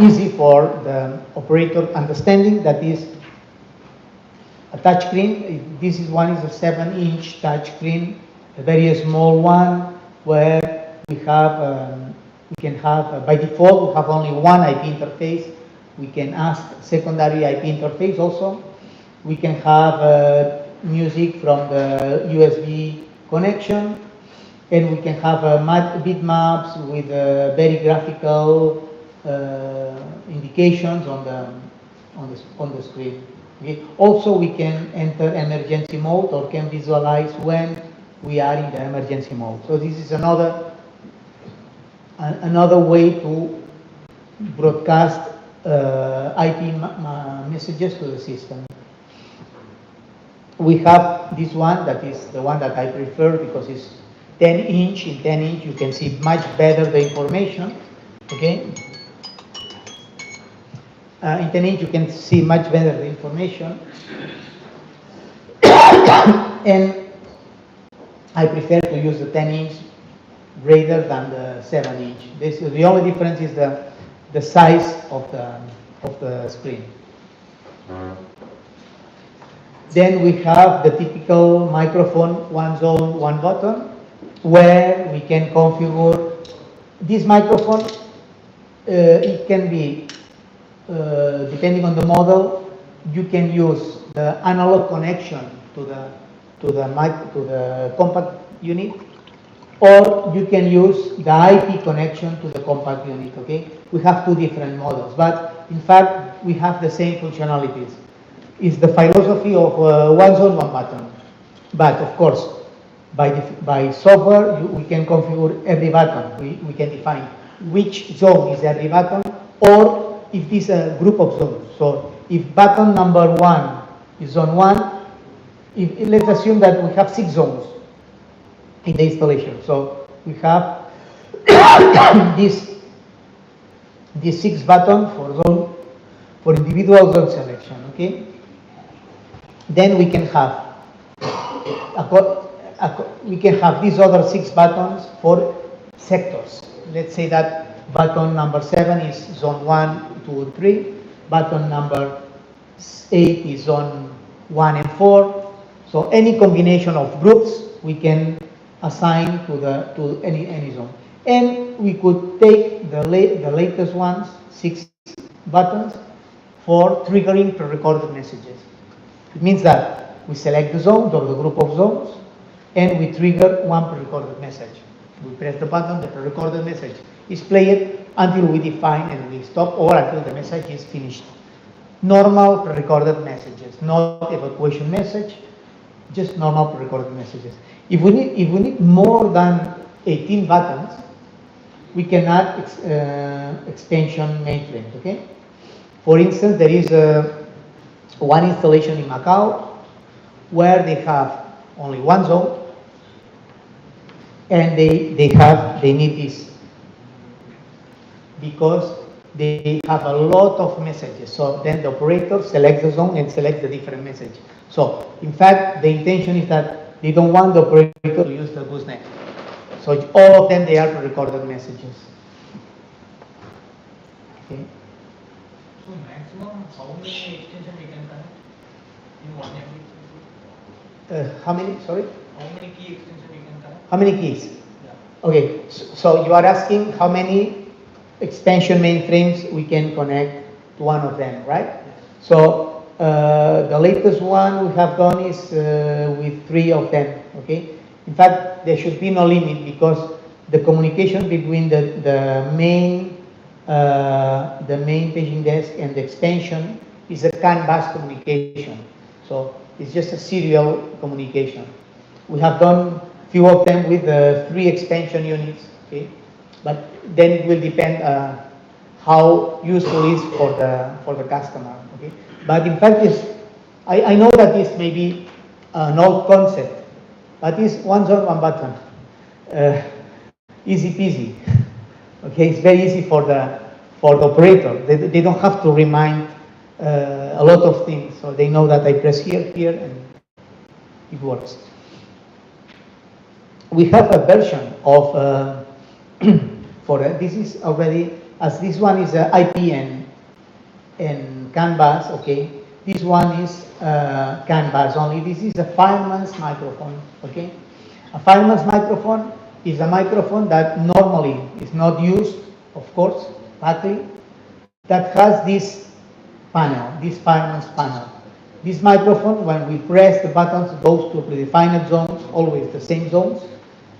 easy for the operator understanding, that is a touch screen. This is one is a 7-inch touch screen, a very small one, where we have we can have by default we have only one IP interface. We can ask secondary IP interface also. We can have music from the USB connection, and we can have bitmaps with very graphical indications on the screen. Okay. Also, we can enter emergency mode, or can visualize when we are in the emergency mode. So this is another way to broadcast IP messages to the system. We have this one, that is the one that I prefer because it's 10-inch. In 10-inch, you can see much better the information. Okay. In 10-inch, you can see much better the information. And I prefer to use the 10-inch rather than the 7-inch. The only difference is the size of the screen. Then we have the typical microphone, one zone, one button, where we can configure this microphone. It can be, depending on the model, you can use the analog connection to the compact unit, or you can use the IP connection to the compact unit. Okay, we have two different models, but in fact we have the same functionalities. It's the philosophy of one zone, one button. But of course, by software, we can configure every button. We can define which zone is every button, or if this is a group of zones. So if button number 1 is zone 1, let's assume that we have 6 zones in the installation. So we have this 6 buttons for individual zone selection. Okay. Then we can have these other 6 buttons for sectors. Let's say that button number 7 is zone 1, 2, and 3. Button number 8 is zone 1 and 4. So any combination of groups we can assign to any zone. And we could take the latest ones, 6 buttons, for triggering pre-recorded messages. It means that we select the zones or the group of zones, and we trigger one pre-recorded message. We press the button, the pre-recorded message is played until we define and we stop, or until the message is finished. Normal pre-recorded messages, not evacuation message, just normal pre-recorded messages. If we need more than 18 buttons, we can add extension mainframes. Okay. For instance, there is one installation in Macau where they have only one zone, and they need this because they have a lot of messages. So then the operator selects the zone and selects the different message. So in fact, the intention is that they don't want the operator to use the gooseneck. So all of them, they are pre-recorded messages. Okay. So maximum how many extensions we can connect in one MB? How many? Sorry. How many key extensions we can connect? How many keys? Yeah. Okay. So you are asking how many expansion mainframes we can connect to one of them, right? So the latest one we have done is with 3 of them. Okay. In fact, there should be no limit because the communication between the main paging desk and the extension is a CAN bus communication. So it's just a serial communication. We have done few of them with 3 expansion units. Okay, but then it will depend how useful it is for the customer. Okay, but in fact, I know that this may be an old concept. But it's one zone, one button. Easy peasy. Okay, it's very easy for the operator. They don't have to remind a lot of things. So they know that I press here, and it works. We have a version of this is already, as this one is IP and CAN bus. Okay, this one is CAN bus only. This is a fireman's microphone. Okay, a fireman's microphone is a microphone that normally is not used, of course, battery, that has this panel, this fireman's panel. This microphone, when we press the buttons, goes to predefined zones, always the same zones.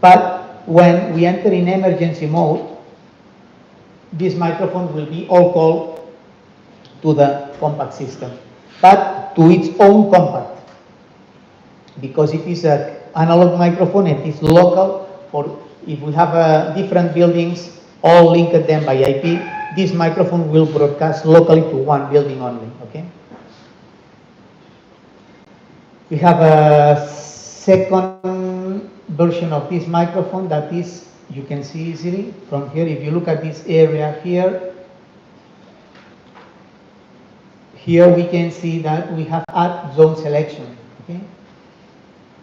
But when we enter in emergency mode, this microphone will be all called to the compact system, but to its own compact, because it is an analog microphone and it is local. For if we have different buildings, all linked them by IP, this microphone will broadcast locally to one building only. Okay. We have a second version of this microphone that is, you can see easily from here. If you look at this area here, we can see that we have add zone selection. Okay?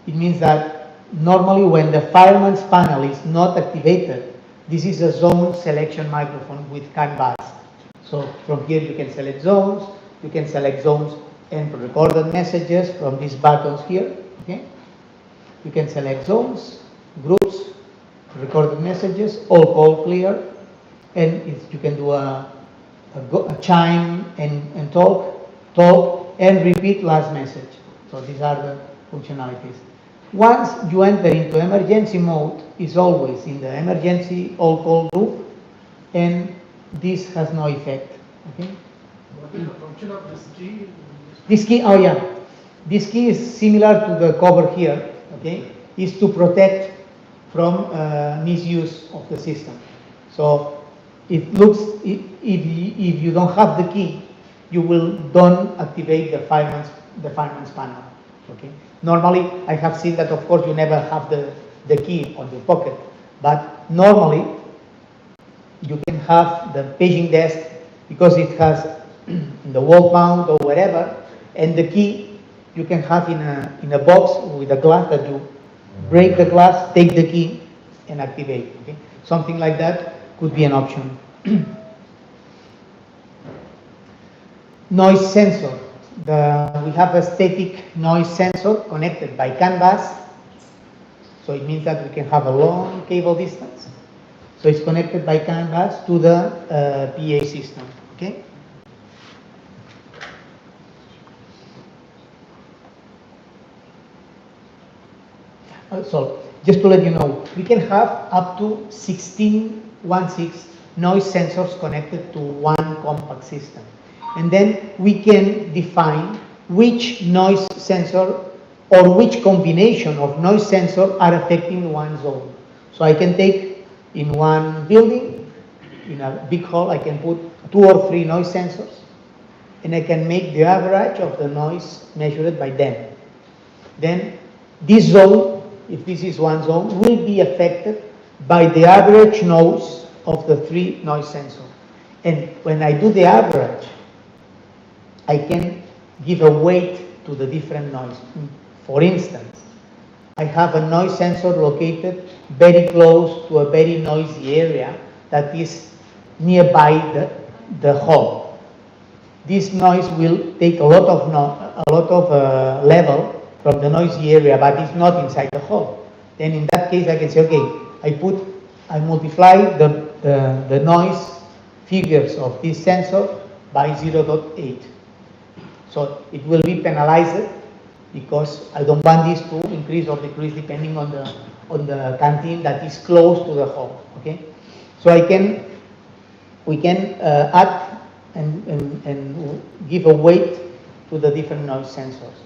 It means that normally when the fireman's panel is not activated, this is a zone selection microphone with CAN bus. So from here you can select zones, and recorded messages from these buttons here. Okay? You can select zones, groups, recorded messages, all call clear, and you can do a chime and talk, and repeat last message. So these are the functionalities. Once you enter into emergency mode, it's always in the emergency all call group, and this has no effect. Okay? What is the function of this key? This key, oh yeah, this key is similar to the cover here. Okay, is to protect from misuse of the system. So it looks, if you don't have the key, you will don't activate the fireman's panel. Okay. Normally, I have seen that, of course, you never have the key on your pocket, but normally you can have the paging desk because it has the wall mount or whatever, and the key you can have in a box with a glass that you break the glass, take the key, and activate. Okay? Something like that could be an option. Noise sensor. We have a static noise sensor connected by CAN bus. So it means that we can have a long cable distance. So it's connected by CAN bus to the PA system. Okay? So just to let you know, we can have up to 16 noise sensors connected to one compact system. And then we can define which noise sensor or which combination of noise sensor are affecting one zone. So I can take in one building, in a big hall, I can put 2 or 3 noise sensors, and I can make the average of the noise measured by them. Then this zone, if this is one zone, will be affected by the average noise of the 3 noise sensors. And when I do the average, I can give a weight to the different noise. For instance, I have a noise sensor located very close to a very noisy area that is nearby the hall. This noise will take a lot of level from the noisy area, but it's not inside the hall. Then in that case, I can say, okay, I multiply the noise figures of this sensor by 0.8. So it will be penalized because I don't want this to increase or decrease depending on the canteen that is close to the hall. Okay, so we can add and give a weight to the different noise sensors.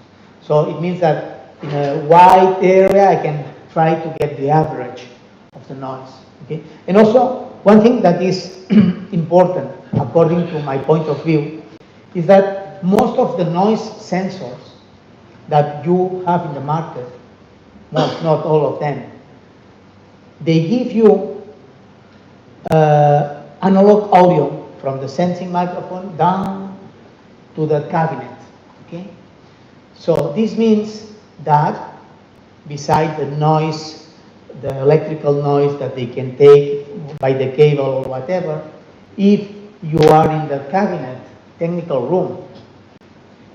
So it means that in a wide area I can try to get the average of the noise. Okay, and also one thing that is important according to my point of view is that most of the noise sensors that you have in the market, most, not all of them, they give you analog audio from the sensing microphone down to the cabinet. Okay, so this means that beside the noise, the electrical noise that they can take by the cable or whatever, if you are in the cabinet technical room,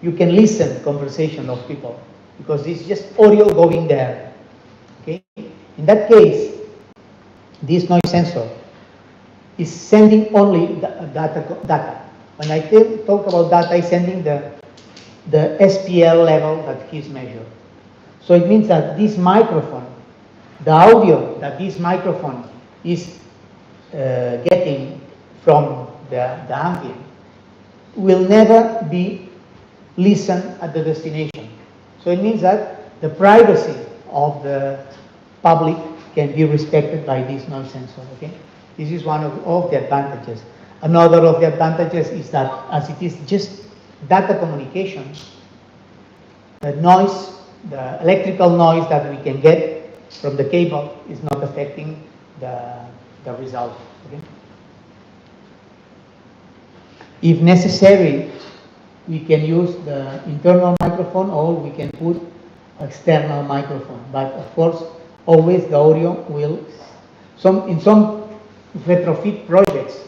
you can listen conversation of people because it's just audio going there. Okay, in that case, this noise sensor is sending only data. When I talk about data, it's sending the SPL level that is measured. So it means that this microphone, the audio that this microphone is getting from the ambient will never be listened at the destination. So it means that the privacy of the public can be respected by this noise sensor. Okay, this is one of the advantages. Another of the advantages is that as it is just data communication, the noise, the electrical noise that we can get from the cable is not affecting the result. Okay? If necessary, we can use the internal microphone or we can put external microphone. But of course, always the audio will. In some retrofit projects,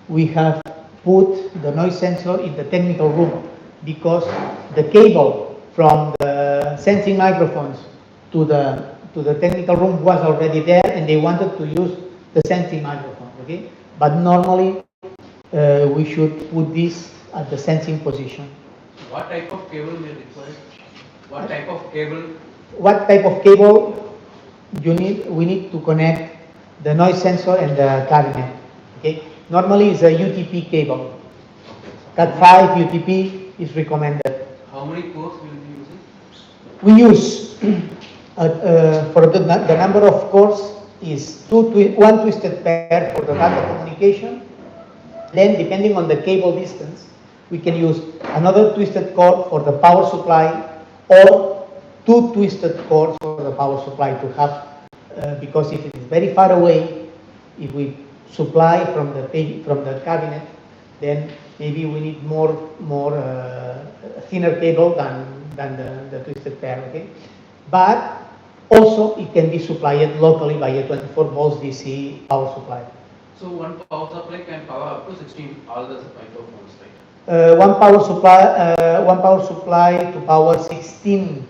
we have put the noise sensor in the technical room because the cable from the sensing microphones to the technical room was already there, and they wanted to use the sensing microphone. Okay, but normally we should put this at the sensing position. What type of cable is required? What type of cable? What type of cable you need? We need to connect the noise sensor and the cabinet. Okay, normally it's a UTP cable. Cat5 UTP is recommended. How many cores will you be using? We use for the number of cores is one twisted pair for the data communication. Then, depending on the cable distance, we can use another twisted cord for the power supply or two twisted cords for the power supply to have, because if it is very far away, if we supply from the cabinet, then maybe we need more thinner cable than the twisted pair. Okay, but also it can be supplied locally by a 24 volts DC power supply. So one power supply can power up to 16 all the microphones, right? One power supply to power 16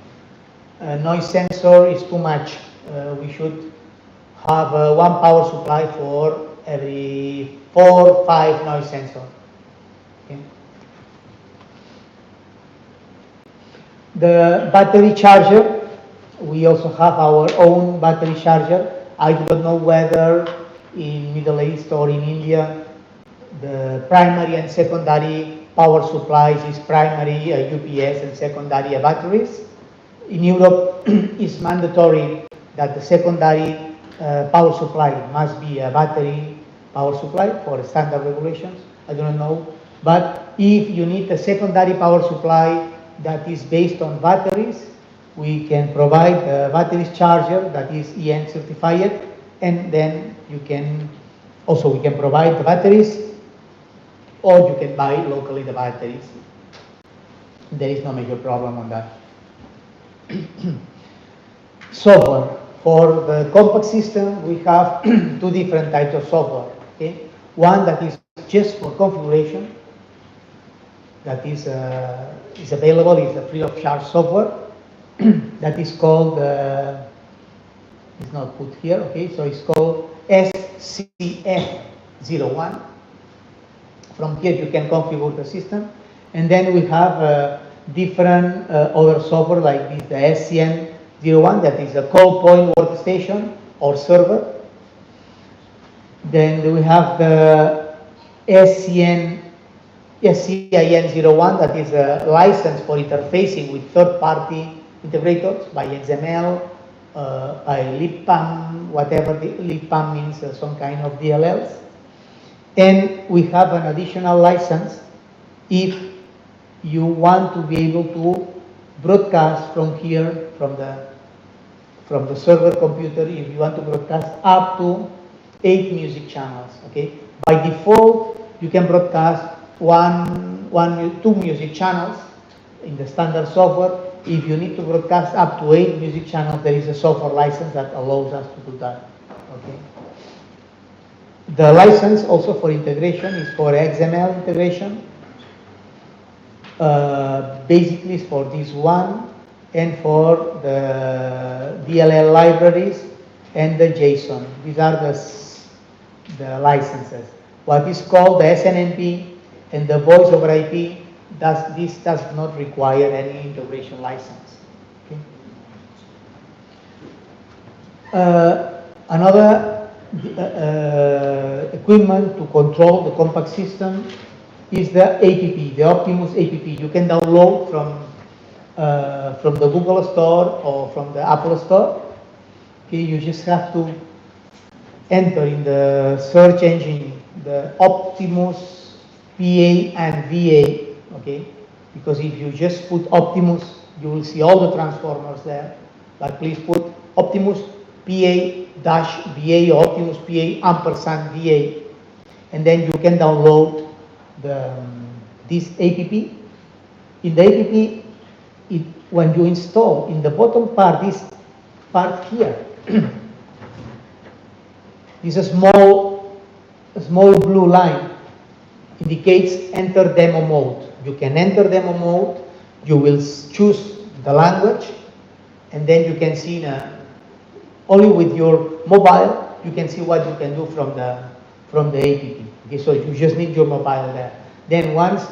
noise sensor is too much. We should have one power supply for every 4 or 5 noise sensor. Okay. The battery charger, we also have our own battery charger. I do not know whether in Middle East or in India the primary and secondary power supplies is primary UPS and secondary batteries. In Europe, it's mandatory that the secondary power supply must be a battery power supply for standard regulations. I do not know. But if you need a secondary power supply that is based on batteries, we can provide a batteries charger that is EN certified, and then we can provide the batteries, or you can buy locally the batteries. There is no major problem on that. Software. For the compact system, we have two different types of software. Okay? One that is just for configuration, that is available, is the free of charge software that is called, it's not put here, okay, so it's called SCF01. From here you can configure the system, and then we have different other software like this, the SCN01, that is a call point workstation or server. Then we have the SCIN01, that is a license for interfacing with third-party integrators by XML, by LibPAM, whatever the LibPAM means, some kind of DLLs. And we have an additional license if you want to be able to broadcast from here, from the server computer, if you want to broadcast up to 8 music channels. Okay, by default you can broadcast two music channels in the standard software. If you need to broadcast up to 8 music channels, there is a software license that allows us to do that. Okay. The license also for integration is for XML integration. Basically it's for this one, and for the DLL libraries and the JSON. These are the licenses. What is called the SNMP and the voice over IP, this does not require any integration license. Okay. Another equipment to control the compact system is the APP, the Optimus APP. You can download from the Google Store or from the Apple Store. Okay, you just have to enter in the search engine the Optimus PA and VA. Okay, because if you just put Optimus, you will see all the transformers there. But please put Optimus PA-VA or Optimus PA&VA, and then you can download this app. In the app, when you install, in the bottom part, this part here, this is a small blue line indicates enter demo mode. You can enter demo mode, you will choose the language, and then you can see only with your mobile, you can see what you can do from the app. Okay, so you just need your mobile there. Then once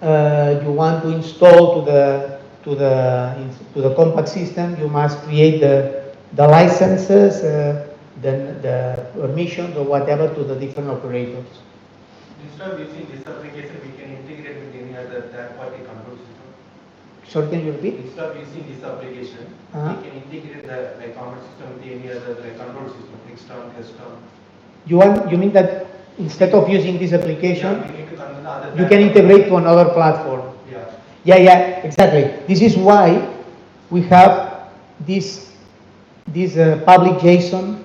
you want to install to the compact system, you must create the licenses, the permissions or whatever to the different operators. Instead of using this application, we can integrate with any other third-party control system. Sorry, can you repeat? Instead of using this application, we can integrate the common system with any other control system, external, external. You mean that instead of using this application, Yeah, we need to connect the other you can integrate to another platform? Yeah. Yeah, exactly. This is why we have this public JSON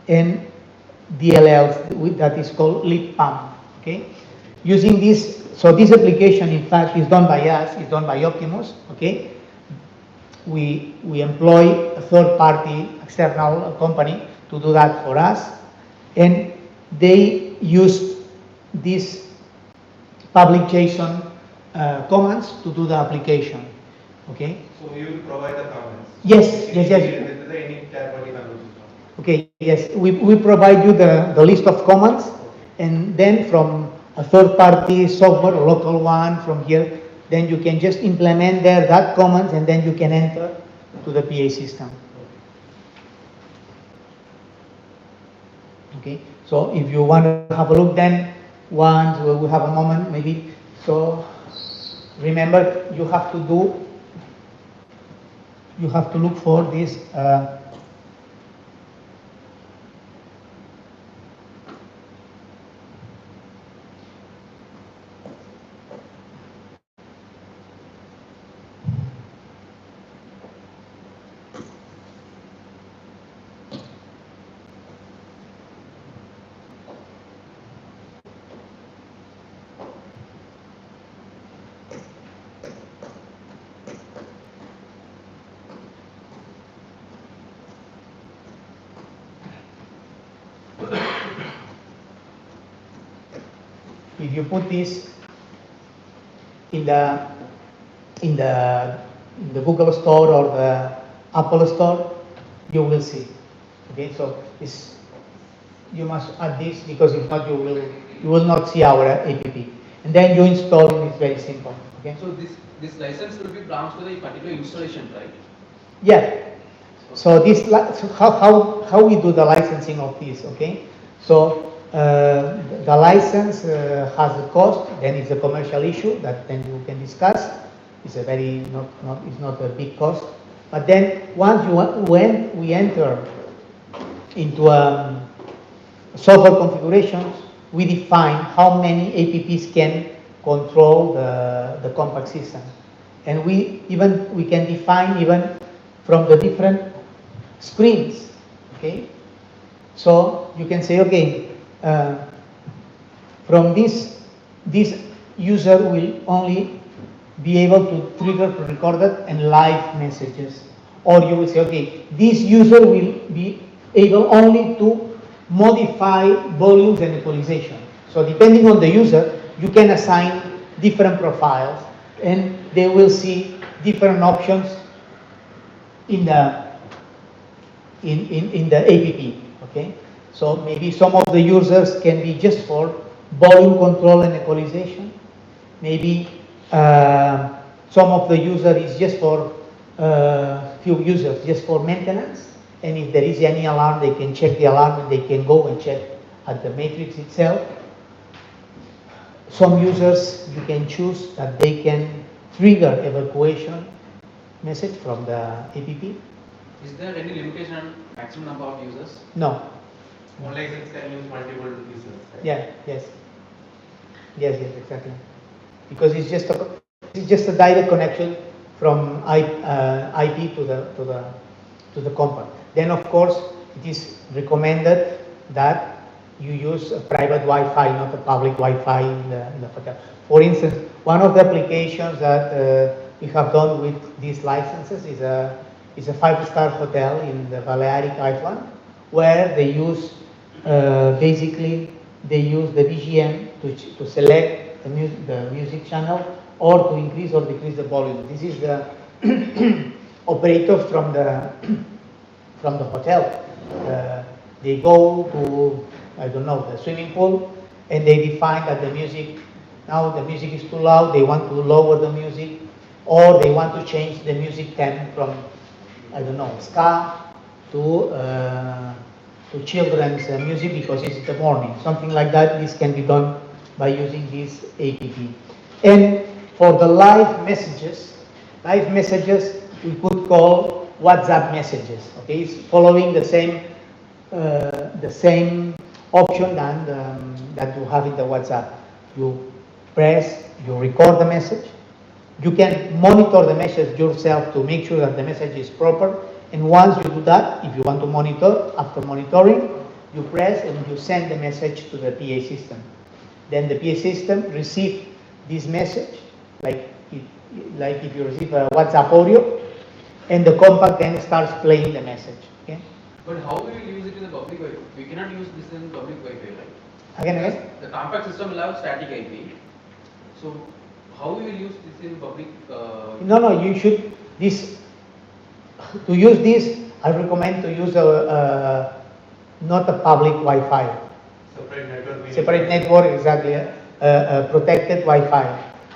and DLLs that is called libpam. Okay, using this, so this application in fact is done by us, is done by Optimus. Okay, we employ a third-party external company to do that for us, and they use this public JSON commands to do the application. Okay. So you will provide the comments. Yes. With any third-party control system. Okay. Yes, we provide you the list of commands, and then from a third-party software, a local one from here, then you can just implement there that command, and then you can enter to the PA system. Okay. So if you want to have a look, then once we have a moment, maybe. So remember, you have to look for this. If you put this in the Google Store or the Apple Store, you will see. Okay, so you must add this, because if not, you will not see our app. And then you install it. It's very simple. Okay. So this license will be branched to the particular installation, right? Yeah. So this, so how we do the licensing of this? Okay. So the license has a cost. Then it's a commercial issue that then you can discuss. It's a very it's not a big cost. But then when we enter into software configurations, we define how many apps can control the compact system, and we can define even from the different screens. Okay, so you can say, okay, from this user will only be able to trigger recorded and live messages, or you will say, okay, this user will be able only to modify volumes and equalization. So depending on the user, you can assign different profiles, and they will see different options in the app. Okay, so maybe some of the users can be just for volume control and equalization. Maybe some of the user is just for few users just for maintenance. And if there is any alarm, they can check the alarm, and they can go and check at the matrix itself. Some users, you can choose that they can trigger evacuation message from the app. Is there any limitation on maximum number of users? No. One license can use multiple users. Right? Yeah. Yes, exactly. Because it's just a direct connection from IP to the compact. Then of course it is recommended that you use a private Wi-Fi, not a public Wi-Fi in the hotel. For instance, one of the applications that we have done with these licenses is a 5-star hotel in the Balearic Island, where they use basically they use the BGM to select the music channel or to increase or decrease the volume. This is the operators from the hotel. They go to, I don't know, the swimming pool, and they define that the music, now the music is too loud, they want to lower the music, or they want to change the music temp from, I don't know, ska to children's music because it's the morning, something like that. This can be done by using this app. And for the live messages we could call WhatsApp messages. Okay, it's following the same option that you have in the WhatsApp. You press, you record the message. You can monitor the message yourself to make sure that the message is proper. And once you do that, if you want to monitor, after monitoring, you press and you send the message to the PA system. Then the PA system receives this message, like if you receive a WhatsApp audio, and the compact then starts playing the message. Okay? But how will you use it in the public Wi-Fi? We cannot use this in public Wi-Fi, right? Again? The compact system will have static IP. So how will you use this in public? No, you should, to use this, I recommend to use not a public Wi-Fi. Separate network, exactly. Protected Wi-Fi.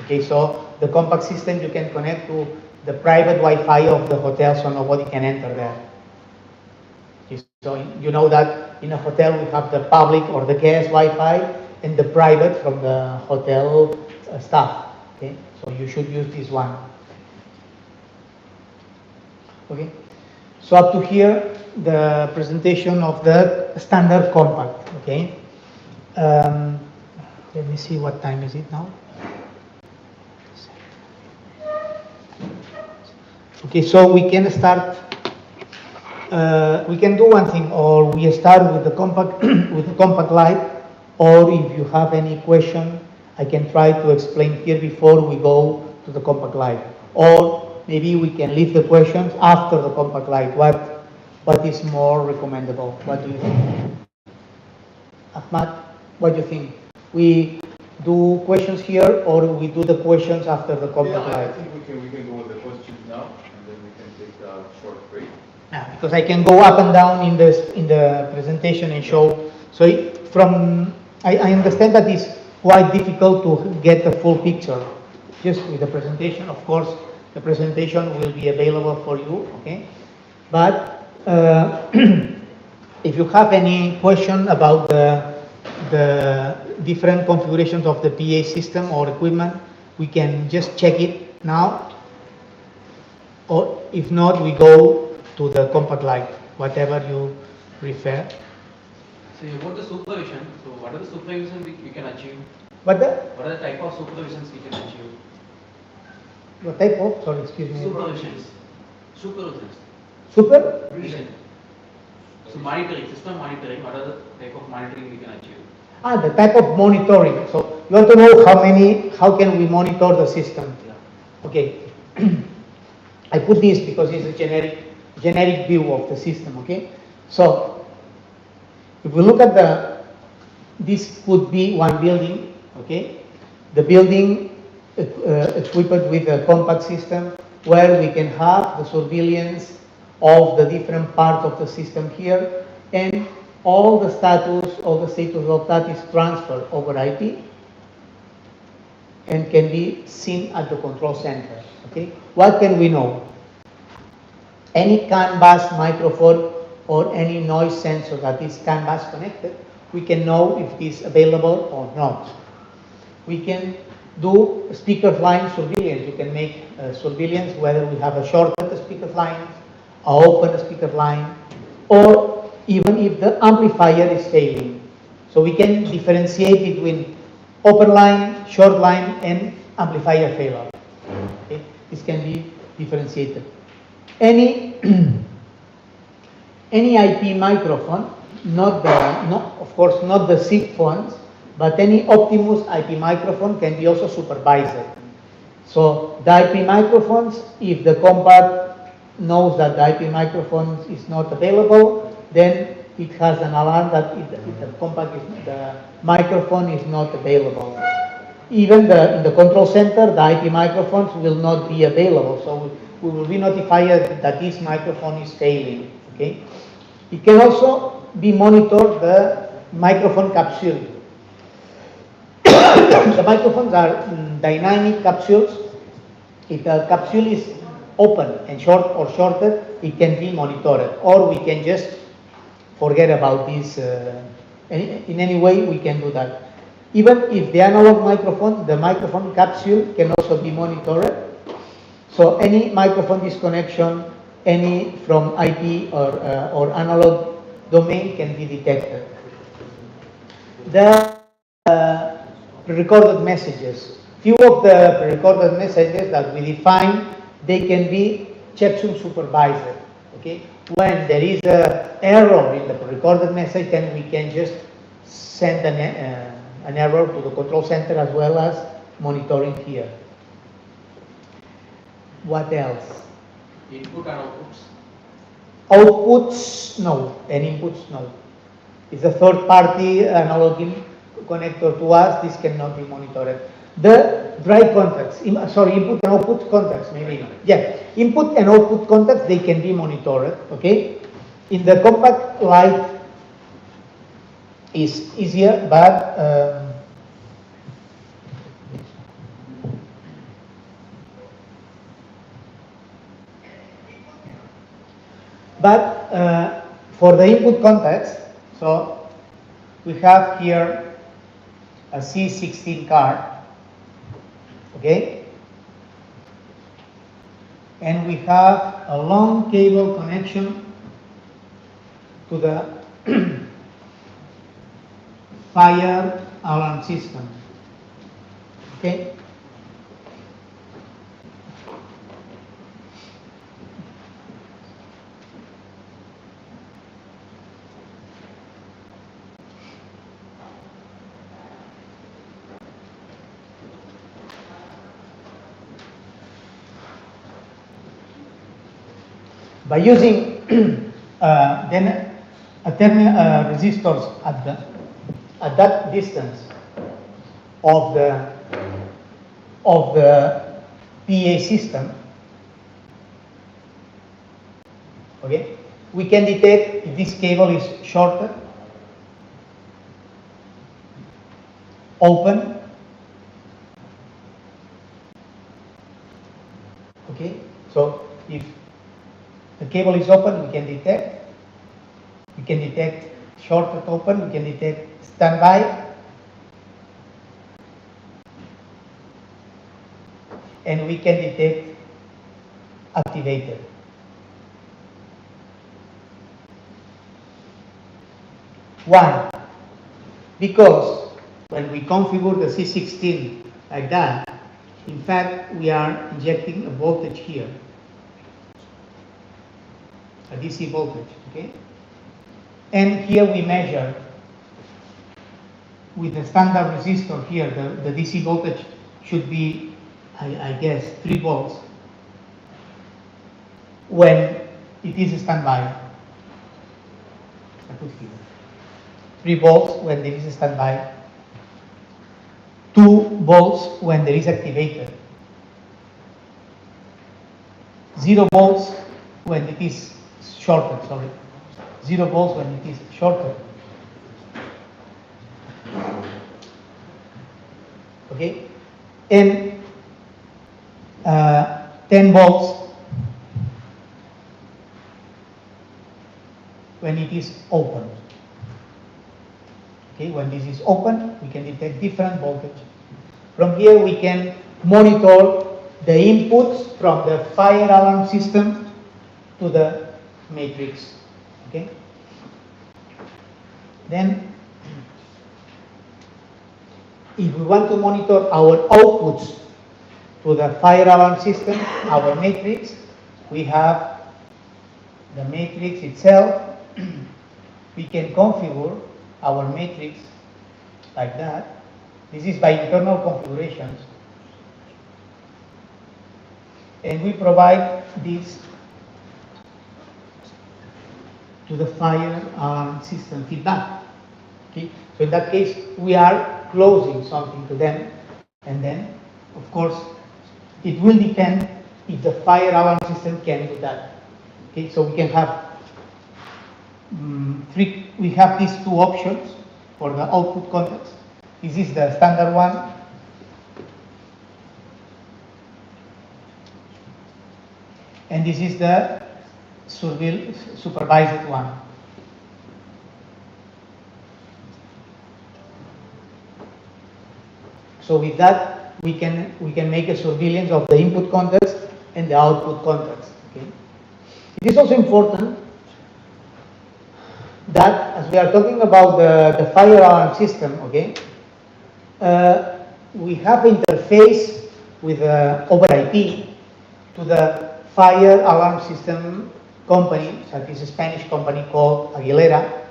Okay, so the compact system you can connect to the private Wi-Fi of the hotel, so nobody can enter there. Okay, so you know that in a hotel we have the public or the guest Wi-Fi and the private from the hotel staff. Okay, so you should use this one. Okay, so up to here the presentation of the standard compact. Okay, let me see what time is it now. Okay, so we can start. We can do one thing, or we start with the compact with the compact light, or if you have any question, I can try to explain here before we go to the compact light, or maybe we can leave the questions after the compact light. What is more recommendable? What do you think? Ahmad, what do you think? We do questions here, or we do the questions after the compact light? I think we can go with the questions now, and then we can take a short break. Yeah, because I can go up and down in the presentation and show. So I understand that it's quite difficult to get the full picture just with the presentation. Of course, the presentation will be available for you. Okay, but if you have any question about the different configurations of the PA system or equipment, we can just check it now, or if not, we go to the compact light, whatever you prefer. So about the supervision, so what are the supervision we can achieve? What are the type of supervisions we can achieve? what type of, sorry, excuse me. Supervisions. Supervision. So monitoring, system monitoring, what are the type of monitoring we can achieve? The type of monitoring. So you want to know how can we monitor the system? Yeah. Okay. I put this because it's a generic view of the system. Okay. So if we look at this could be one building. Okay. The building equipped with a compact system where we can have the surveillance of the different parts of the system here, and all the status of that is transferred over IP and can be seen at the control center. Okay, what can we know? Any CAN bus microphone or any noise sensor that is CAN bus connected, we can know if it is available or not. We can do speaker line surveillance. You can make surveillance whether we have a shorted speaker line, an open speaker line, or even if the amplifier is failing. So we can differentiate between open line, short line, and amplifier failure. Okay? This can be differentiated. Any any IP microphone, of course not the SIG phones, but any Optimus IP microphone can be also supervised. So the IP microphones, if the compat knows that the IP microphone is not available, then it has an alarm that the microphone is not available. Even in the control center, the IP microphones will not be available, so we will be notified that this microphone is failing. Okay. It can also be monitored the microphone capsule. The microphones are dynamic capsules. If the capsule is open and short or shorted, it can be monitored, or we can just forget about this. In any way, we can do that. Even if the analog microphone, the microphone capsule can also be monitored. So any microphone disconnection, any from IP or analog domain can be detected. The pre-recorded messages. Few of the pre-recorded messages that we define, they can be checksum supervised. Okay, when there is an error in the pre-recorded message, then we can just send an error to the control center as well as monitoring here. What else? Input and outputs. Outputs, no, and inputs, no. It's a third-party analog connector to us. This cannot be monitored. The dry contacts, input and output contacts, maybe. Yeah, input and output contacts, they can be monitored. Okay. In the compact light is easier, but for the input contacts, so we have here a C16 card, okay, and we have a long cable connection to the fire alarm system, okay. By using then resistors at that distance of the PA system, okay, we can detect if this cable is shorted, open, okay. So if the cable is open, we can detect shorted open, we can detect standby, and we can detect activated. Why? Because when we configure the C16 like that, in fact, we are injecting a voltage here, a DC voltage, okay? And here we measure with the standard resistor here, the DC voltage should be, I guess, 3 volts when it is standby. I put here 3 volts when there is standby, 2 volts when there is activated, 0 volts when it is shorted, 0 volts when it is shorted. Okay, and 10 volts when it is open. Okay, when this is open, we can detect different voltage. From here, we can monitor the inputs from the fire alarm system to the matrix. Okay. Then, if we want to monitor our outputs to the fire alarm system, our matrix, we have the matrix itself, we can configure our matrix like that. This is by internal configurations. And we provide this to the fire alarm system feedback. Okay? So in that case, we are closing something to them, and then, of course, it will depend if the fire alarm system can do that. Okay? So we can have we have these two options for the output context. This is the standard one. And this is the supervised one. So with that, we can make a surveillance of the input context and the output context. Okay? It is also important that, as we are talking about the fire alarm system, okay, we have interface with over IP to the fire alarm system company, that is a Spanish company called Aguilera.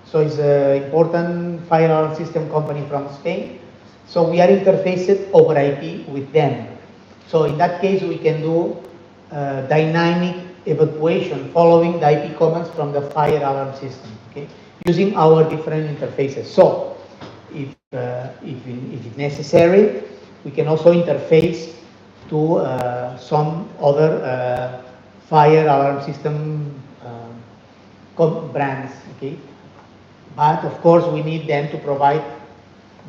So it's an important fire alarm system company from Spain. So we are interfaced over IP with them. So in that case, we can do dynamic evacuation following the IP commands from the fire alarm system, okay, using our different interfaces. So if it's necessary, we can also interface to some other fire alarm system brands, okay. But of course, we need them to provide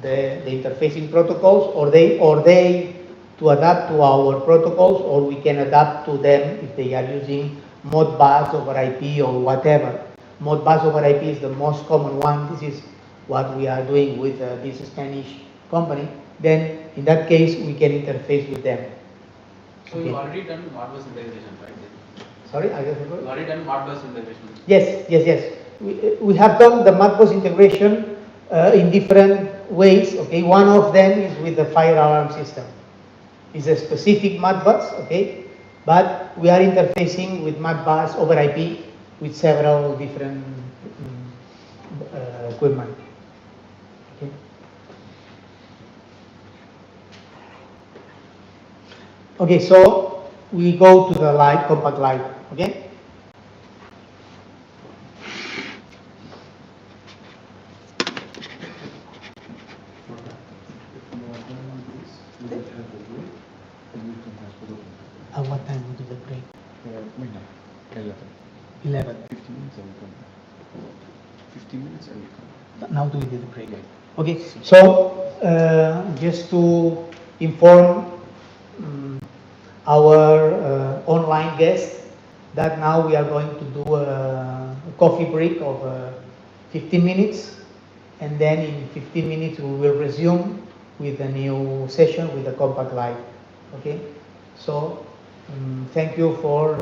the interfacing protocols, or they to adapt to our protocols, or we can adapt to them if they are using Modbus over IP or whatever. Modbus over IP is the most common one. This is what we are doing with this Spanish company. Then, in that case, we can interface with them. So Okay. you already done Modbus integration, right? Sorry, I guess You already done Modbus integration. Yes. We have done the Modbus integration in different ways. Okay, one of them is with the fire alarm system. It's a specific Modbus, okay, but we are interfacing with Modbus over IP with several different equipment. Okay. Okay, so we go to the light, compact light. Okay. At what time we do the break? 11. 15 minutes and we come. 15 minutes and we come. Now do we do the break? Okay, so just to inform our online guests that now we are going to do a coffee break of 15 minutes, and then in 15 minutes we will resume with a new session with the compact light. Okay, so thank you for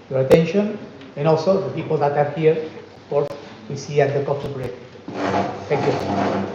your attention, and also the people that are here. Of course, we see you at the coffee break. Thank you.